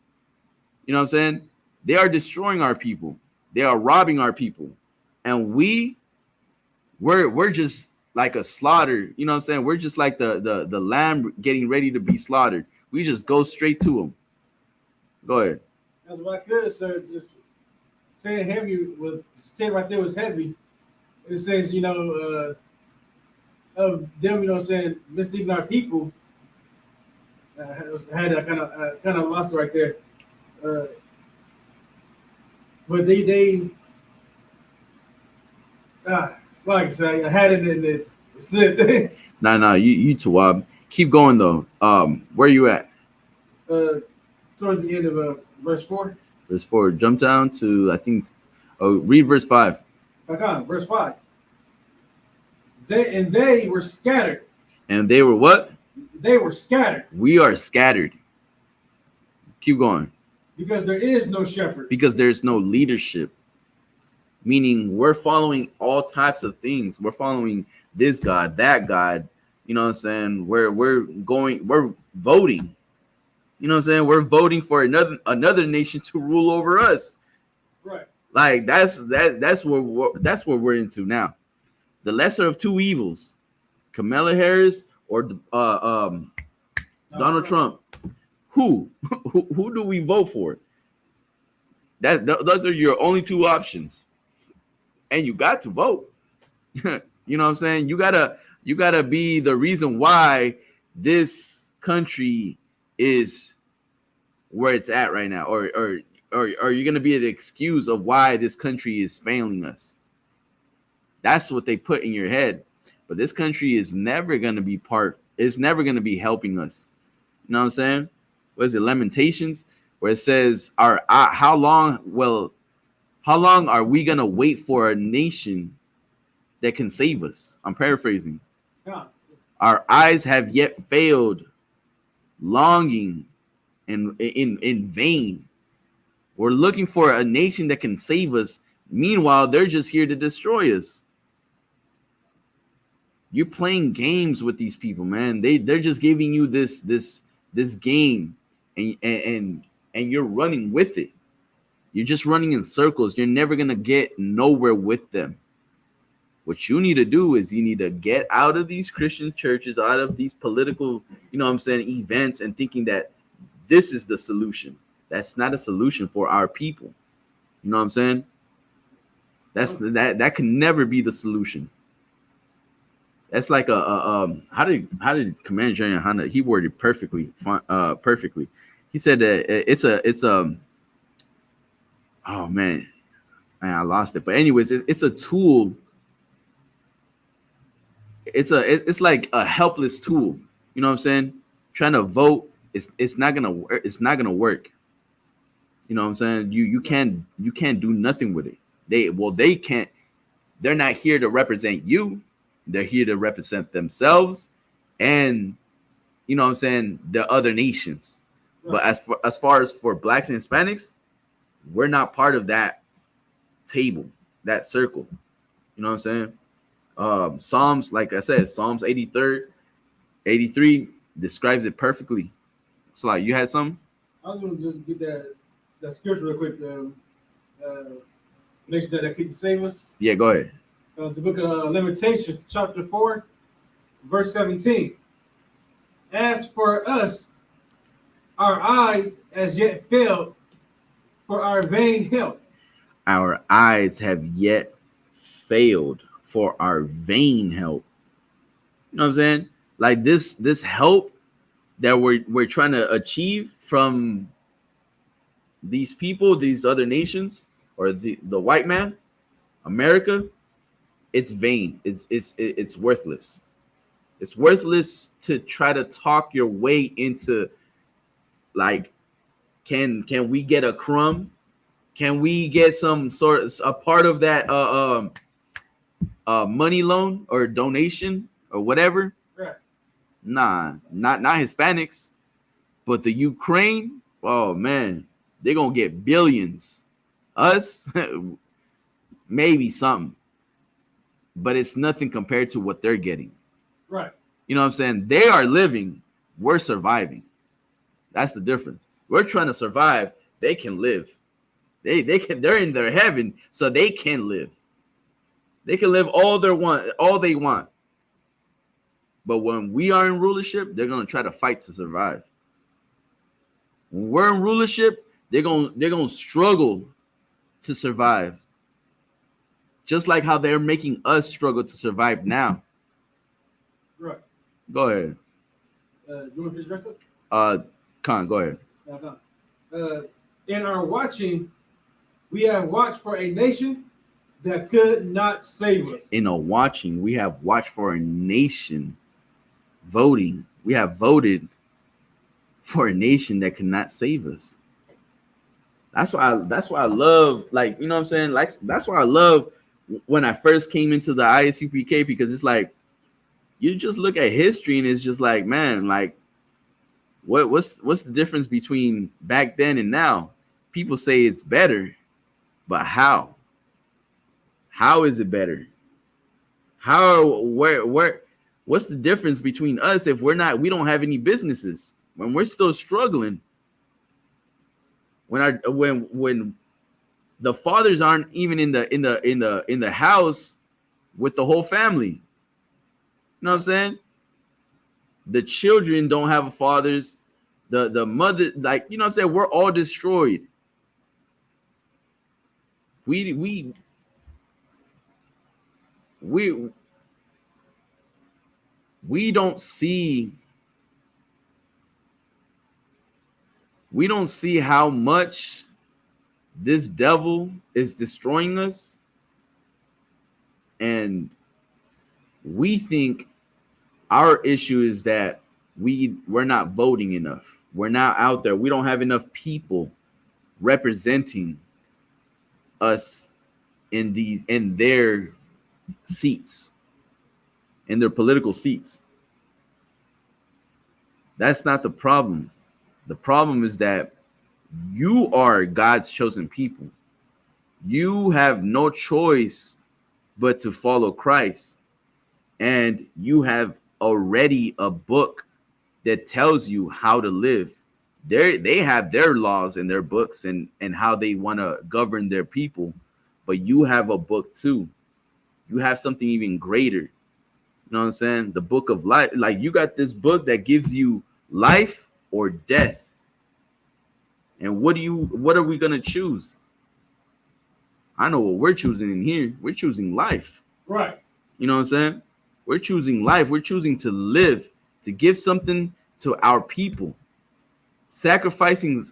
You know what I'm saying? They are destroying our people. They are robbing our people. And we're just like a slaughter. You know what I'm saying? We're just like the lamb getting ready to be slaughtered. We just go straight to them. Go ahead. That's what I could, sir. Just saying right there was heavy. It says, of them, you know what I'm saying, misleading our people, had a kind of lost right there. But they like I said, I had it in the still Nah, you Tawab. Keep going though. Where you at? Towards the end of verse 4. Verse 4. Jump down to, I think, read verse 5. Back on, verse 5. They were scattered. And they were what? They were scattered. We are scattered. Keep going. Because there is no shepherd. Because there's no leadership. Meaning we're following all types of things. We're following this God, that God. You know what I'm saying? We're voting. You know what I'm saying? We're voting for another nation to rule over us. Right. Like that's where we're into now. The lesser of two evils, Kamala Harris or Donald Trump. Who do we vote for? Those are your only two options, and you got to vote. You know what I'm saying? You gotta be the reason why this country is where it's at right now, or are you gonna be the excuse of why this country is failing us? That's what they put in your head. But this country is never gonna be it's never gonna be helping us. You know what I'm saying? What is it, Lamentations, where it says, how long are we gonna wait for a nation that can save us? I'm paraphrasing. Yeah. Our eyes have yet failed, longing and in vain. We're looking for a nation that can save us. Meanwhile, they're just here to destroy us. You're playing games with these people, man. They're just giving you this game, and you're running with it. You're just running in circles. You're never gonna get nowhere with them. What you need to do is you need to get out of these Christian churches, out of these political, you know what I'm saying, events, and thinking that this is the solution. That's not a solution for our people. You know what I'm saying? That can never be the solution. That's like how did Commander General Honda, he worded it perfectly. He said that it's oh man, I lost it. But anyways, it's a tool. It's like a helpless tool. You know what I'm saying? Trying to vote, it's not gonna work. It's not gonna work. You know what I'm saying? You can't do nothing with it. They can't. They're not here to represent you. They're here to represent themselves, and you know what I'm saying, the other nations. Right. But as far as for blacks and Hispanics, we're not part of that table, that circle. You know what I'm saying? Psalms, like I said, Psalms 83 describes it perfectly. So like, you had something? I was going to just get that scripture real quick. Nation that couldn't save us. Yeah, go ahead. The book of Lamentations, chapter 4, verse 17. As for us, our eyes as yet failed for our vain help. Our eyes have yet failed for our vain help. You know what I'm saying? Like this help that we're trying to achieve from these people, these other nations, or the white man, America, it's vain. It's worthless. It's worthless to try to talk your way into, like, can we get a crumb? Can we get some sort of a part of that money loan or donation or whatever? Right. Nah, not Hispanics, but the Ukraine. Oh man, they're gonna get billions. Us, maybe something, but it's nothing compared to what they're getting. Right. You know what I'm saying? They are living, we're surviving. That's the difference. We're trying to survive, they can live. They're in their heaven, so they can live. They can live all they want. But when we are in rulership, they're gonna try to fight to survive. When we're in rulership, they're gonna struggle to survive. Just like how they're making us struggle to survive now. Right. Go ahead. You want to finish the rest of it? Khan, go ahead. In our watching, we have watched for a nation that could not save us. In a watching, we have watched for a nation. Voting, we have voted for a nation that cannot save us. That's why I love, like, you know what I'm saying? Like, that's why I love when I first came into the ISUPK, because it's like, you just look at history and it's just like, man, like, what's the difference between back then and now? People say it's better, but how? How is it better? What's the difference between us if we don't have any businesses, when we're still struggling? When the fathers aren't even in the house with the whole family. You know what I'm saying? The children don't have fathers. The mother, like, you know what I'm saying? We're all destroyed. We don't see how much this devil is destroying us, and we think our issue is that we're not voting enough. We're not out there. We don't have enough people representing us in their seats, in their political seats. That's not the problem. The problem is that you are God's chosen people. You have no choice but to follow Christ. And you have already a book that tells you how to live. They have their laws and their books and how they want to govern their people. But you have a book too. You have something even greater. You know what I'm saying? The book of life. Like, you got this book that gives you life or death. And what are we going to choose? I know what we're choosing in here. We're choosing life. Right. You know what I'm saying? We're choosing life. We're choosing to live, to give something to our people. Sacrificing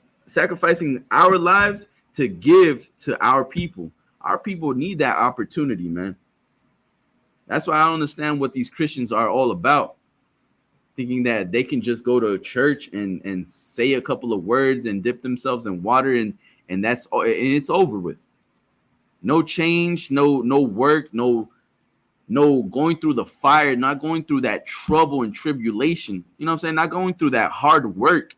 our lives to give to our people. Our people need that opportunity, man. That's why I don't understand what these Christians are all about. Thinking that they can just go to a church and say a couple of words and dip themselves in water and that's all, and it's over with. No change, no work, no going through the fire, not going through that trouble and tribulation. You know what I'm saying? Not going through that hard work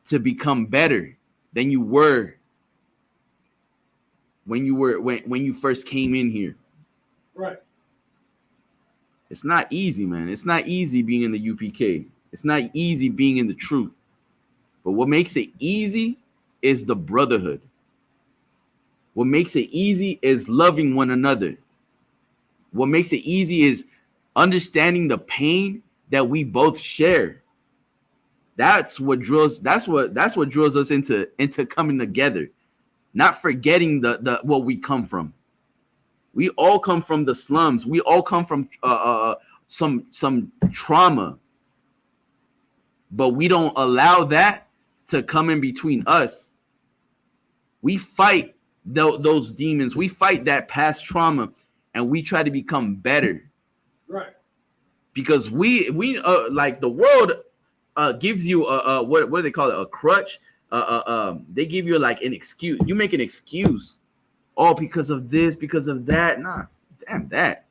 to become better than you were when you first came in here. Right. It's not easy, man. It's not easy being in the UPK. It's not easy being in the truth. But what makes it easy is the brotherhood. What makes it easy is loving one another. What makes it easy is understanding the pain that we both share. That's what draws us into coming together. Not forgetting the what we come from. We all come from the slums. We all come from some trauma. But we don't allow that to come in between us. We fight those demons. We fight that past trauma, and we try to become better. Right. Because we like, the world gives you what do they call it? A crutch. They give you like an excuse. You make an excuse. Oh, because of this, because of that. Nah, damn that.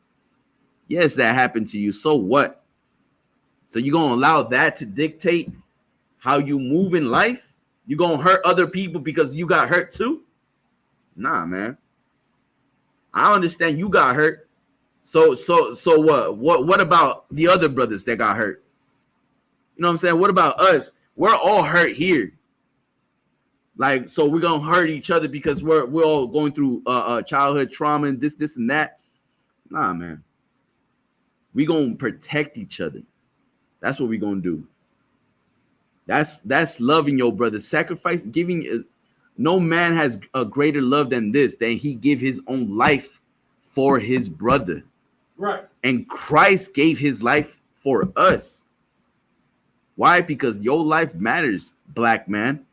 Yes, that happened to you. So what? So you gonna allow that to dictate how you move in life? You gonna hurt other people because you got hurt too? Nah, man. I understand you got hurt. So what? What about the other brothers that got hurt? You know what I'm saying? What about us? We're all hurt here. Like, so we're gonna hurt each other because we're all going through childhood trauma and this and that. Nah, man. We gonna protect each other. That's what we gonna do. That's loving your brother. Sacrifice, giving. No man has a greater love than this, than he give his own life for his brother. Right. And Christ gave his life for us. Why? Because your life matters, black man.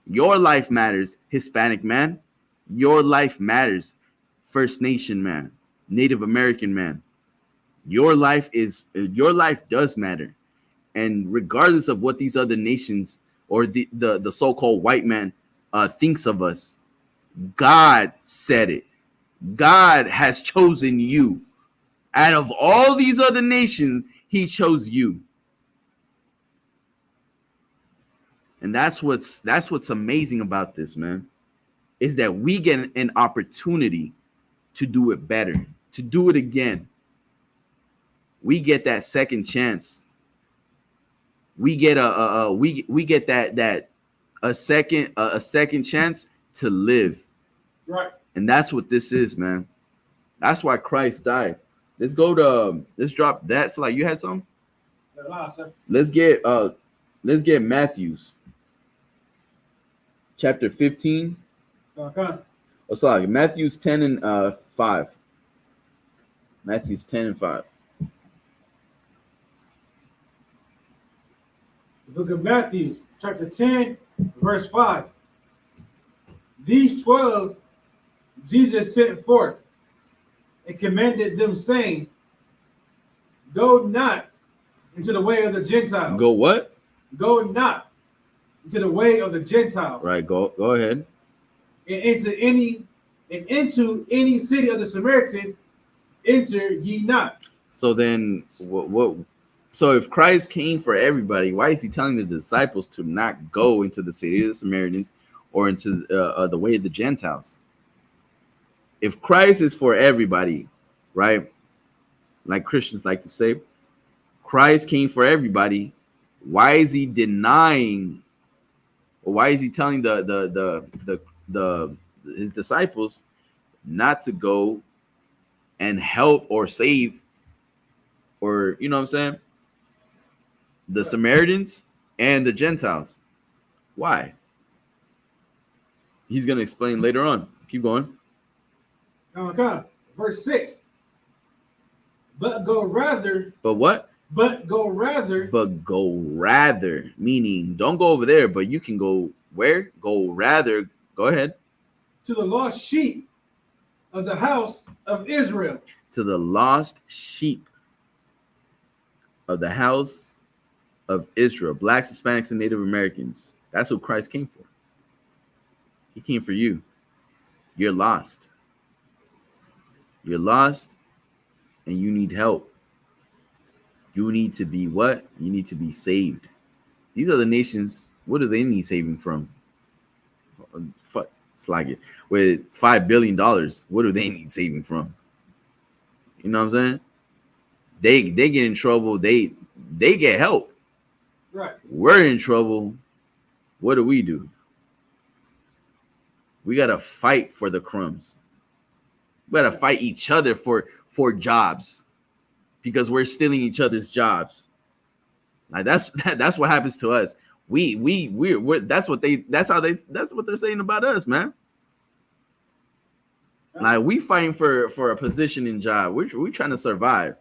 Your life matters, Hispanic man. Your life matters, First Nation man, Native American man. Your life does matter. And regardless of what these other nations or the so-called white man thinks of us, God said it. God has chosen you. Out of all these other nations, he chose you. And that's what's amazing about this, man, is that we get an opportunity to do it better, to do it again. We get that second chance. We get a second chance to live. Right. And that's what this is, man. That's why Christ died. Let's drop that slide. You had some? Let's get Matthew's chapter 15. Okay. Oh, sorry, Matthew's 10 and 5. Matthew's 10 and 5. The book of Matthew, chapter 10, verse 5. These 12 Jesus sent forth and commanded them, saying, go not into the way of the Gentiles. Go what? Go not into the way of the Gentiles. Right, go ahead. And into any city of the Samaritans, enter ye not. So then what so if Christ came for everybody, why is he telling the disciples to not go into the city of the Samaritans or into the way of the Gentiles? If Christ is for everybody, right? Like Christians like to say, Christ came for everybody. Why is he denying, or why is he telling his disciples not to go and help or save, or you know what I'm saying, the Samaritans and the Gentiles? Why? He's going to explain later on. Keep going. Okay. Verse 6. But go rather. But what? But go rather. But go rather, meaning don't go over there, but you can go where? Go rather. Go ahead. To the lost sheep of the house of Israel. To the lost sheep of the house of Israel. Blacks, Hispanics, and Native Americans. That's who Christ came for. He came for you. You're lost. You're lost and you need help. You need to be what? You need to be saved. These other nations, what do they need saving from? Fuck, it's like it. With $5 billion, what do they need saving from? You know what I'm saying? They get in trouble. They get help. Right. We're in trouble. What do? We got to fight for the crumbs. We got to fight each other for jobs because we're stealing each other's jobs. Like that's what happens to us. We're that's what they're saying about us, man. Like we fighting for a position in job. We're trying to survive,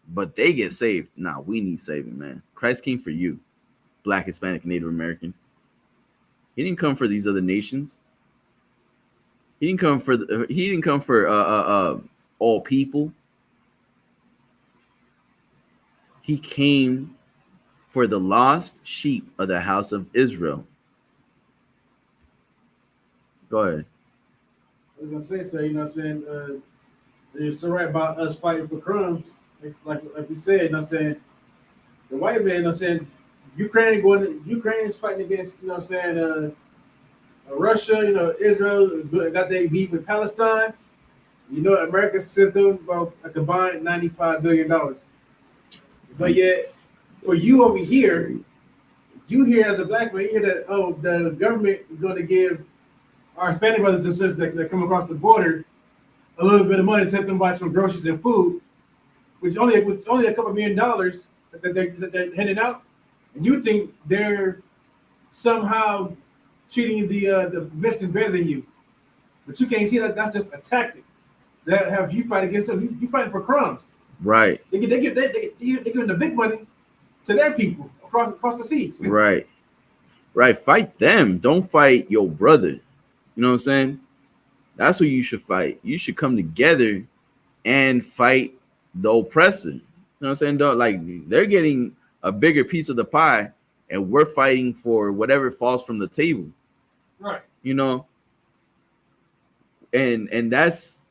but they get saved. Nah, we need saving, man. Christ came for you, Black, Hispanic, Native American. He didn't come for these other nations. He didn't come for all people. He came for the lost sheep of the house of Israel. Go ahead. I was gonna say, so you know what I'm saying, it's so right about us fighting for crumbs. It's like we said, you know what I'm saying, the white man, you know what I'm saying, Ukraine's fighting against, you know what I'm saying, Russia, you know, Israel got their beef with Palestine. You know, America sent them about a combined $95 billion. But yet, for you over here, you hear as a black man, you hear that, oh, the government is going to give our Hispanic brothers and sisters that come across the border a little bit of money to take them buy some groceries and food, which only a couple $1 million that they're handing out. And you think they're somehow treating the Mexicans better than you, but you can't see that that's just a tactic that have you fight against them. You fighting for crumbs, right? They give the big money to their people. across the seas. Right. Right. Fight them. Don't fight your brother. You know what I'm saying? That's what you should fight. You should come together and fight the oppressor. You know what I'm saying? Don't, like, they're getting a bigger piece of the pie, and we're fighting for whatever falls from the table. Right. You know, and that's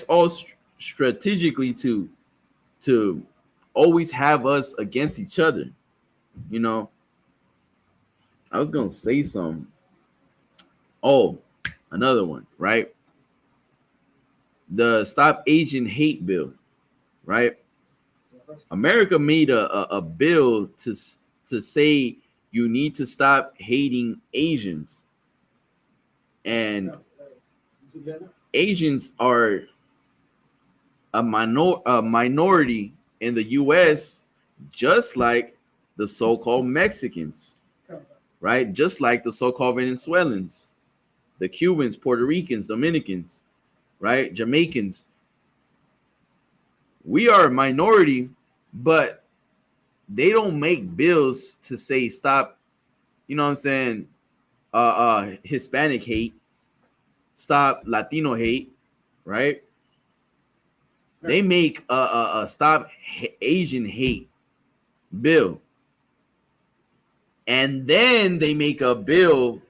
all strategically to always have us against each other. You know, I was gonna say something. Oh, another one, right? The Stop Asian Hate bill, right? America made a bill to say you need to stop hating Asians, and Asians are a minority in the U.S., just like the so-called Mexicans, right? Just like the so-called Venezuelans, the Cubans, Puerto Ricans, Dominicans, right? Jamaicans. We are a minority, but they don't make bills to say stop, you know what I'm saying, Hispanic hate, stop Latino hate, right? They make a stop Asian hate bill, and then they make a bill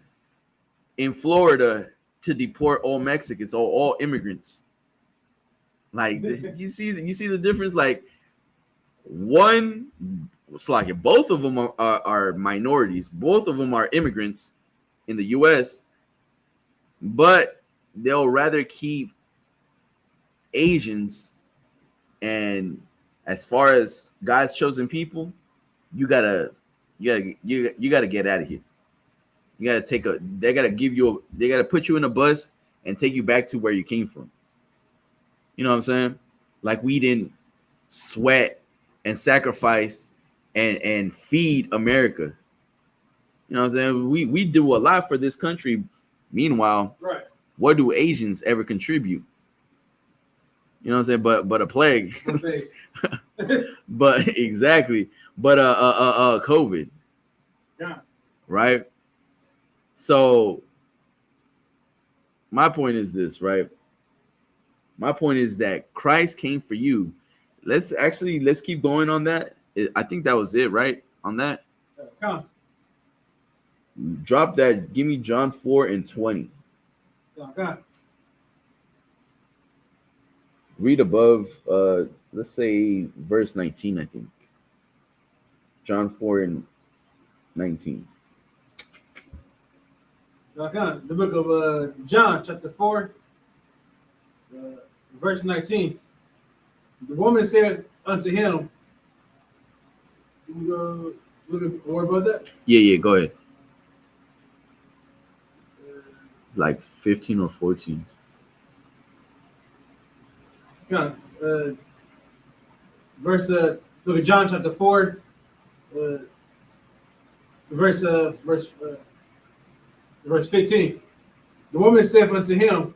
in Florida to deport all Mexicans or all immigrants. Like, you see the difference. Like, one, it's like both of them are minorities, both of them are immigrants in the U.S., but they'll rather keep Asians. And as far as God's chosen people, you gotta get out of here. You gotta they gotta put you in a bus and take you back to where you came from. You know what I'm saying? Like, we didn't sweat and sacrifice and feed America. You know what I'm saying? We do a lot for this country. Meanwhile, right, what do Asians ever contribute? You know what I'm saying? But a plague. But exactly. But COVID. Yeah. Right? So my point is this, right? My point is that Christ came for you. Let's keep going on that. I think that was it, right? On that. Drop that. Give me John 4:20. Okay. Read above, let's say verse 19, I think. John 4:19. Okay. The book of John, chapter 4, verse 19. The woman said unto him, you look more about that? Yeah, go ahead. It's like 15 or 14. Verse look at John chapter 4, verse 15. The woman said unto him,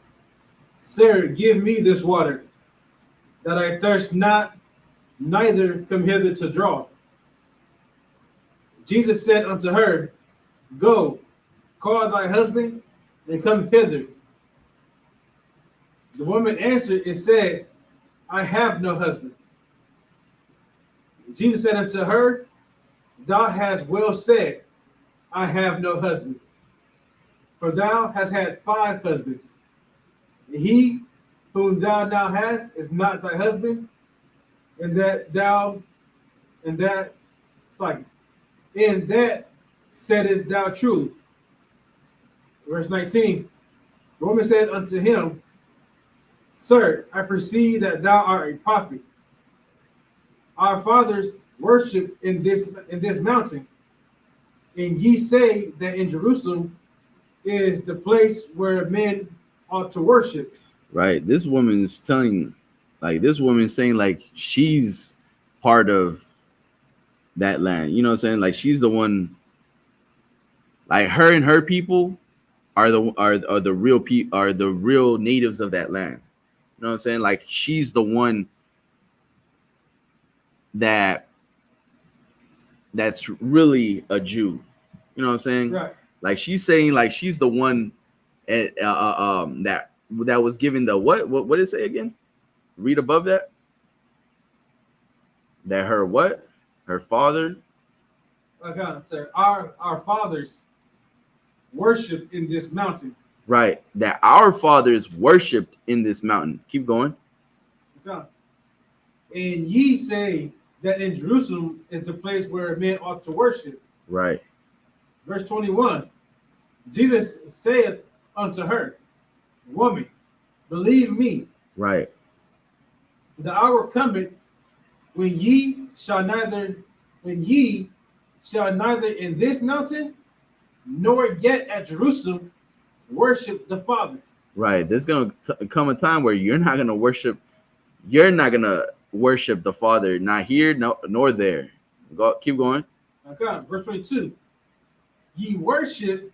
Sir, give me this water, that I thirst not, neither come hither to draw. Jesus said unto her, Go, call thy husband, and come hither. The woman answered and said, I have no husband. Jesus said unto her, Thou hast well said, I have no husband. For thou hast had 5 husbands. He whom thou now hast is not thy husband, and that saidest thou truly. Verse 19. The woman said unto him, Sir, I perceive that thou art a prophet. Our fathers worship in this mountain, and ye say that in Jerusalem is the place where men ought to worship. Right. This woman is saying like she's part of that land. You know what I'm saying? Like, she's the one. Like, her and her people are the real natives of that land. You know what I'm saying? Like, she's the one that that's really a Jew. You know what I'm saying? Right. Like she's saying, like she's the one that was given the what did it say again? Read above that. That her what? Her father. Okay, our fathers worship in this mountain. Right. That our fathers worshipped in this mountain. Keep going. Okay. And ye say that in Jerusalem is the place where men ought to worship. Right. Verse 21. Jesus saith unto her, Woman, believe me. Right. The hour cometh when ye shall neither in this mountain nor yet at Jerusalem worship the Father. Right. There's gonna come a time where you're not gonna worship the Father, not here, nor there. Keep going. Okay, verse 22. Ye worship,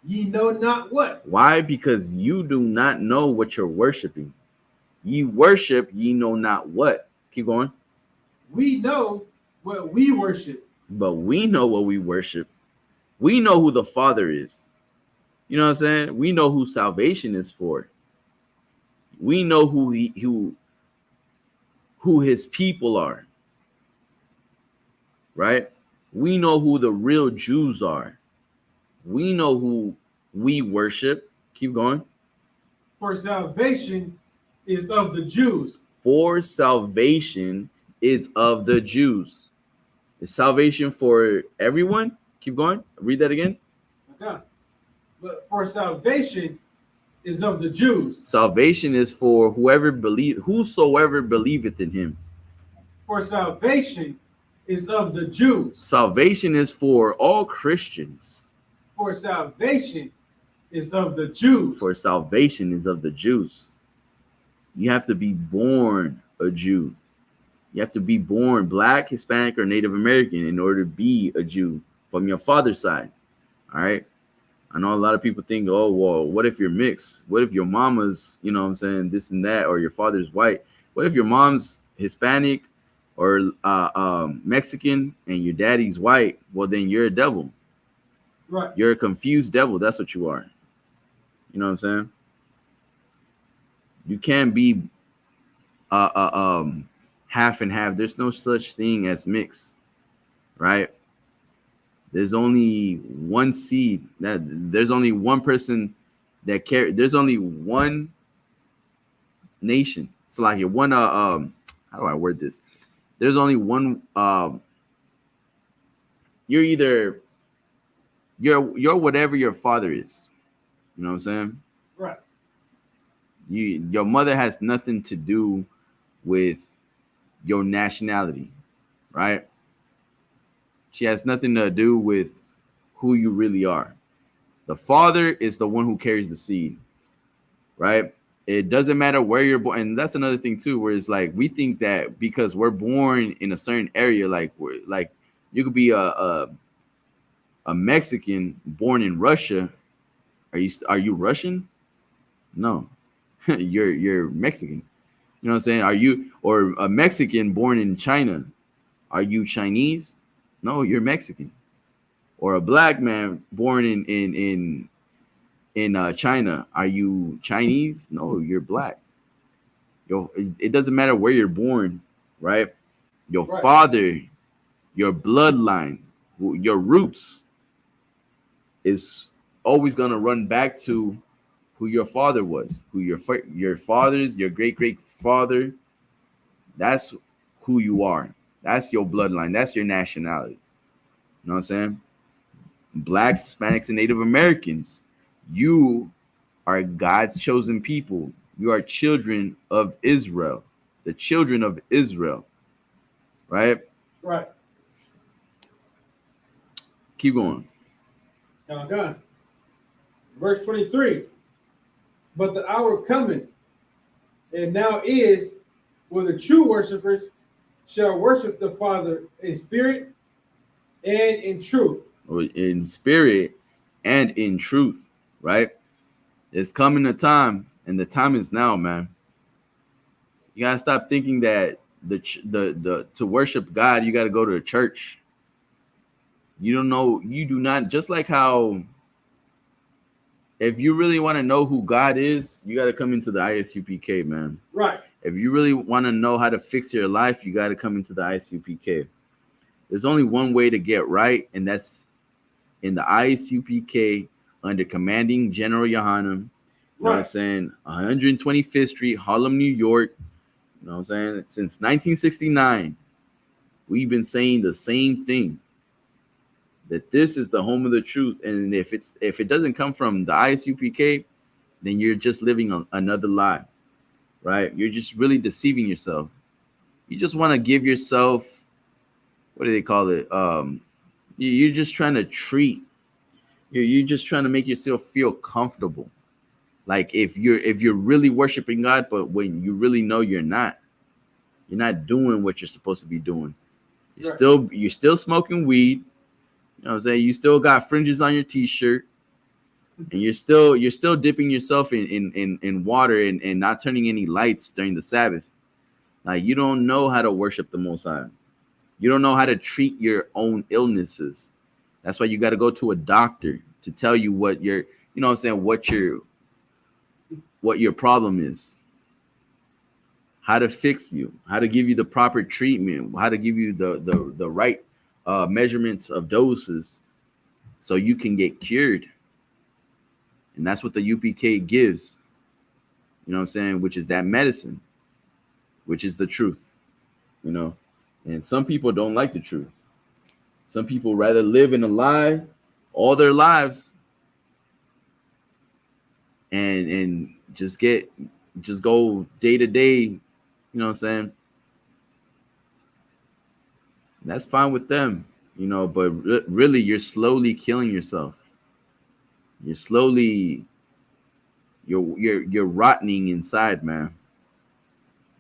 ye know not what. Why? Because you do not know what you're worshiping. Ye worship, ye know not what. Keep going. We know what we worship. But we know what we worship. We know who the Father is. You know what I'm saying? We know who salvation is for. We know who his people are. Right? We know who the real Jews are. We know who we worship. Keep going. For salvation is of the Jews. For salvation is of the Jews. Is salvation for everyone? Keep going. Read that again. Okay. But for salvation is of the Jews. Salvation is for whosoever believeth in him. For salvation is of the Jews. Salvation is for all Christians. For salvation is of the Jews. For salvation is of the Jews. You have to be born a Jew. You have to be born Black, Hispanic, or Native American in order to be a Jew from your father's side. All right. I know a lot of people think, oh, well, what if you're mixed? What if your mama's, you know what I'm saying, this and that, or your father's white? What if your mom's Hispanic or Mexican and your daddy's white? Well, then you're a devil. Right. You're a confused devil. That's what you are. You know what I'm saying? You can't be half and half. There's no such thing as mixed, right? There's only one seed. There's only one person that there's only one nation. So like one how do I word this? There's only one you're whatever your father is. You know what I'm saying? Right. Your mother has nothing to do with your nationality, right? She has nothing to do with who you really are. The father is the one who carries the seed, right? It doesn't matter where you're born. And that's another thing too, where it's like, we think that because we're born in a certain area, like you could be a Mexican born in Russia. Are you Russian? No, you're Mexican. You know what I'm saying? Are you, or a Mexican born in China? Are you Chinese? No, you're Mexican. Or a Black man born in China? Are you Chinese? No, you're Black. It doesn't matter where you're born, right? Your Right. father, your bloodline, your roots is always gonna run back to who your father was, who your father's, your great father. That's who you are. That's your bloodline. That's your nationality. You know what I'm saying? Blacks, Hispanics, and Native Americans, you are God's chosen people. You are children of Israel, the children of Israel, right? Right. Keep going. Now done. Verse 23. But the hour cometh, and now is, when the true worshipers shall worship the Father in spirit and in truth. In spirit and in truth, right? It's coming a time, and the time is now, man. You gotta stop thinking that to worship God, you gotta go to a church. You don't know, you do not, just like how if you really want to know who God is, you got to come into the ISUPK, man. Right. If you really want to know how to fix your life, you got to come into the ISUPK. There's only one way to get right, and that's in the ISUPK under commanding General Yohanan. You know what I'm saying? 125th Street, Harlem, New York. You know what I'm saying? Since 1969, we've been saying the same thing. That this is the home of the truth. And if it doesn't come from the ISUPK, then you're just living another lie. Right? You're just really deceiving yourself. You just want to give yourself, what do they call it? You're just trying to treat. You're just trying to make yourself feel comfortable. Like if you're really worshiping God, but when you really know you're not doing what you're supposed to be doing. You're still smoking weed. You know what I'm saying? You still got fringes on your t-shirt, and you're still dipping yourself in water and not turning any lights during the Sabbath. Like, you don't know how to worship the Most High. You don't know how to treat your own illnesses. That's why you got to go to a doctor to tell you what your, you know what I'm saying, what your problem is, how to fix you, how to give you the proper treatment, how to give you the right measurements of doses so you can get cured. And that's what the UPK gives, you know what I'm saying, which is that medicine, which is the truth, you know. And some people don't like the truth. Some people rather live in a lie all their lives and just go day to day, you know what I'm saying? That's fine with them, you know, but really you're slowly killing yourself. You're rotting inside, man.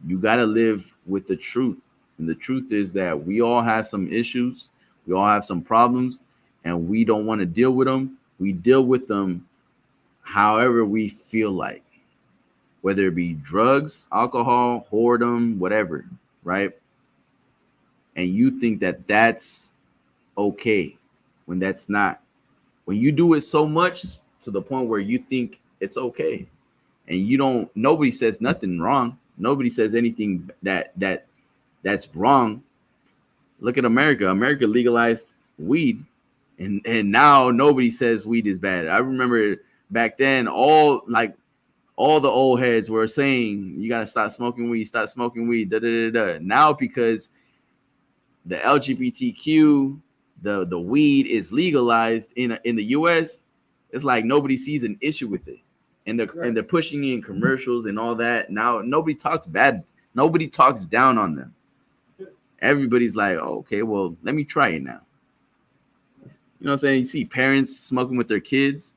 You got to live with the truth. And the truth is that we all have some issues. We all have some problems, and we don't want to deal with them. We deal with them however we feel like, whether it be drugs, alcohol, whoredom, whatever, right? And you think that that's okay when that's not. When you do it so much to the point where you think it's okay, and nobody says nothing wrong. Nobody says anything that's wrong. Look at America. America legalized weed, and now nobody says weed is bad. I remember back then, all the old heads were saying you gotta stop smoking weed, da da da da. Now because the LGBTQ, the weed is legalized in the US, it's like nobody sees an issue with it, and they're pushing in commercials and all that. Now nobody talks bad, nobody talks down on them. Everybody's like, oh, okay, well, let me try it now. You know what I'm saying? You see parents smoking with their kids,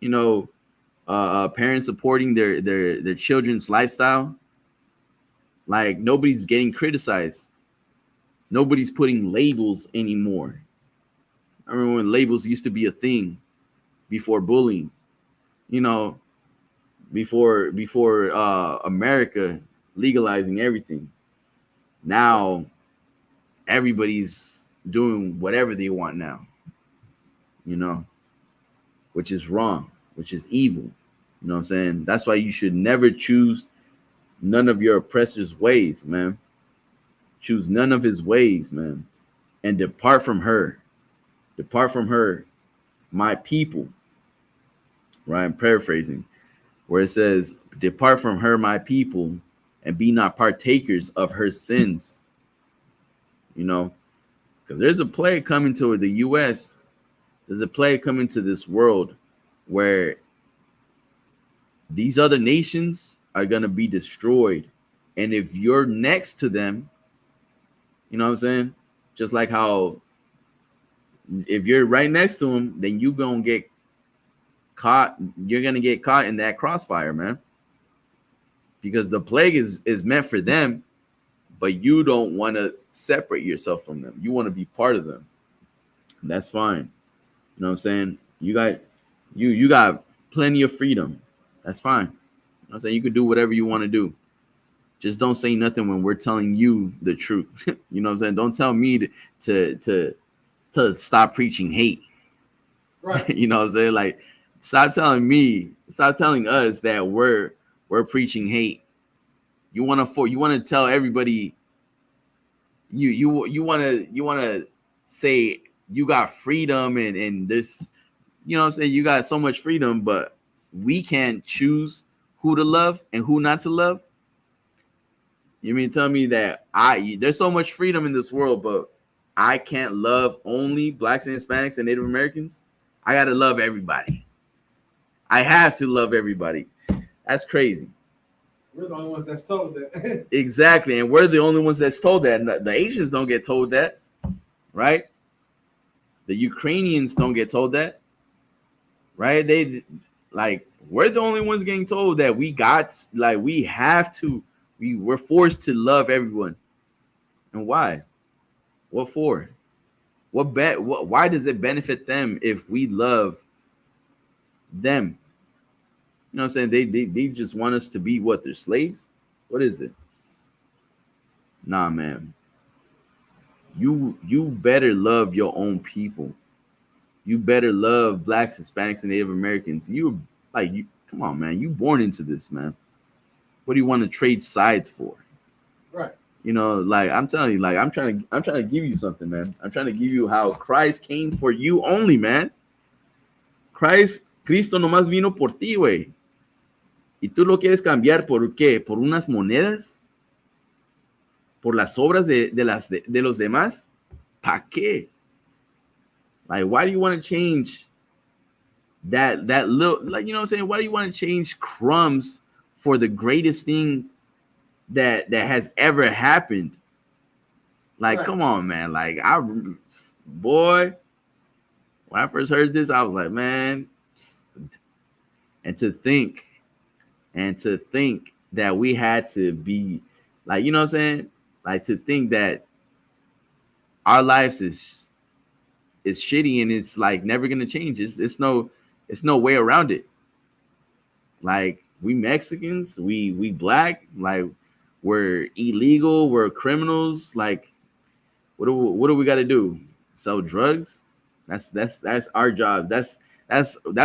you know, parents supporting their children's lifestyle. Like, nobody's getting criticized. Nobody's putting labels anymore. I remember when labels used to be a thing before bullying, you know, before America legalizing everything. Now everybody's doing whatever they want now, you know, which is wrong, which is evil. You know what I'm saying? That's why you should never choose none of your oppressor's ways, man. Choose none of his ways, man, and depart from her. Depart from her, my people. Right? I'm paraphrasing, where it says, depart from her, my people, and be not partakers of her sins. You know, because there's a plague coming to the US. There's a plague coming to this world where these other nations are going to be destroyed. And if you're next to them, you know what I'm saying? Just like how if you're right next to them, then you're going to get caught. You're going to get caught in that crossfire, man. Because the plague is meant for them, but you don't want to separate yourself from them. You want to be part of them. And that's fine. You know what I'm saying? You got plenty of freedom. That's fine. You know what I'm saying? You can do whatever you want to do. Just don't say nothing when we're telling you the truth. You know what I'm saying? Don't tell me to to stop preaching hate. Right. You know what I'm saying? Like, stop telling us that we're preaching hate. You want to tell everybody you want to say you got freedom and there's, you know what I'm saying, you got so much freedom, but we can't choose who to love and who not to love. You mean tell me that there's so much freedom in this world, but I can't love only blacks and Hispanics and Native Americans? I got to love everybody. I have to love everybody. That's crazy. We're the only ones that's told that. Exactly. And we're the only ones that's told that. The Asians don't get told that, right? The Ukrainians don't get told that, right? We're the only ones getting told that we're forced to love everyone. And why? What for? Why does it benefit them if we love them? You know what I'm saying? They just want us to be what? They're slaves? What is it? Nah, man. You better love your own people. You better love blacks, Hispanics, and Native Americans. Come on, man. You born into this, man. What do you want to trade sides for? Right. You know, like I'm telling you, like I'm trying to give you something, man. I'm trying to give you how Christ came for you only, man. Cristo nomás vino por ti, güey. ¿Y tú lo quieres cambiar por qué? ¿Por unas monedas? ¿Por las obras de los demás? ¿Para qué? Like, why do you want to change that little, like, you know what I'm saying? Why do you want to change crumbs for the greatest thing that has ever happened? Like, right. Come on, man. Like, when I first heard this, I was like, man, and to think that we had to be, like, you know what I'm saying? Like, to think that our lives is shitty and it's like never gonna change. It's no way around it. Like, we Mexicans, we black, like, we're illegal, we're criminals. Like, what do we got to do? Sell drugs? That's our job. That's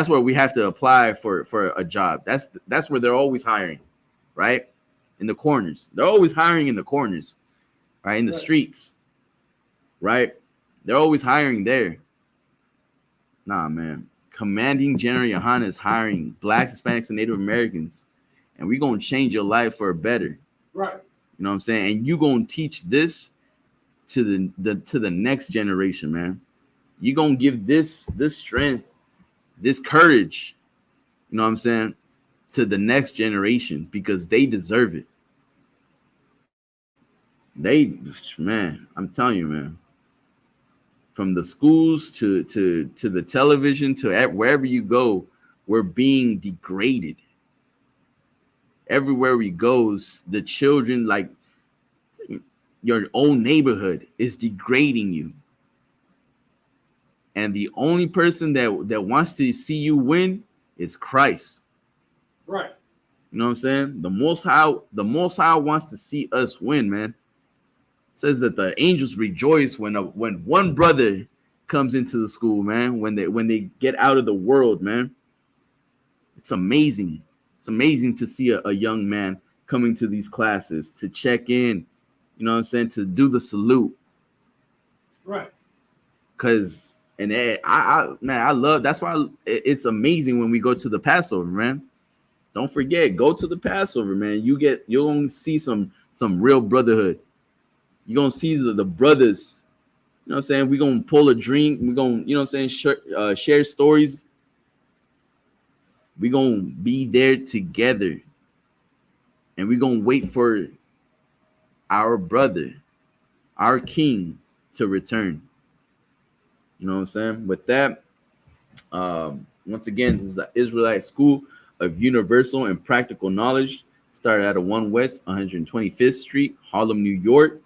where we have to apply for a job. That's where they're always hiring, right? In the corners. They're always hiring in the corners, right? In the streets, right? They're always hiring there. Nah, man. Commanding General Yohana is hiring blacks, Hispanics, and Native Americans, and we're gonna change your life for better. Right. You know what I'm saying? And you're gonna teach this to the next generation, man. You're gonna give this strength, this courage, you know what I'm saying, to the next generation, because they deserve it. Man, I'm telling you, man. From the schools to the television to wherever you go, we're being degraded. Everywhere we go, the children, like your own neighborhood, is degrading you. And the only person that wants to see you win is Christ. Right. You know what I'm saying? The Most High wants to see us win, man. Says that the angels rejoice when one brother comes into the school, man, when they get out of the world, man. It's amazing. It's amazing to see a young man coming to these classes to check in, you know what I'm saying, to do the salute. Right. Because, and I love, that's why it's amazing when we go to the Passover, man. Don't forget, go to the Passover, man. You're going to see some real brotherhood. You're going to see the brothers, you know what I'm saying? We're going to pull a drink. We're going to, you know what I'm saying, share stories. We're going to be there together. And we're going to wait for our brother, our king, to return. You know what I'm saying? With that, once again, this is the Israelite School of Universal and Practical Knowledge. Started out of 1 West 125th Street, Harlem, New York.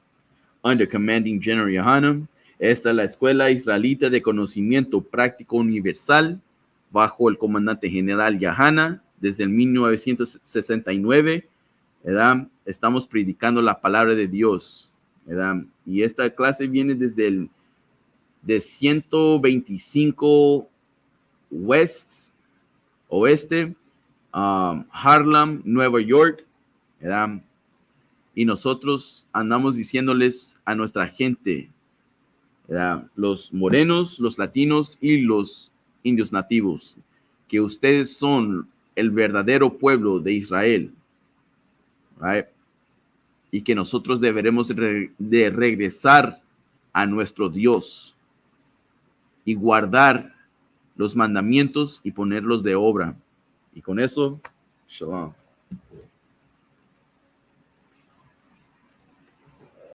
Under Commanding General Yohana. Esta es la Escuela Israelita de Conocimiento Práctico Universal, bajo el Comandante General Yohana, desde el 1969, ¿verdad? Estamos predicando la palabra de Dios, ¿verdad? Y esta clase viene desde de 125 oeste, Harlem, Nueva York, ¿verdad? Y nosotros andamos diciéndoles a nuestra gente, ¿verdad? Los morenos, los latinos y los indios nativos, que ustedes son el verdadero pueblo de Israel, right? Y que nosotros deberemos de regresar a nuestro Dios y guardar los mandamientos y ponerlos de obra. Y con eso, shalom.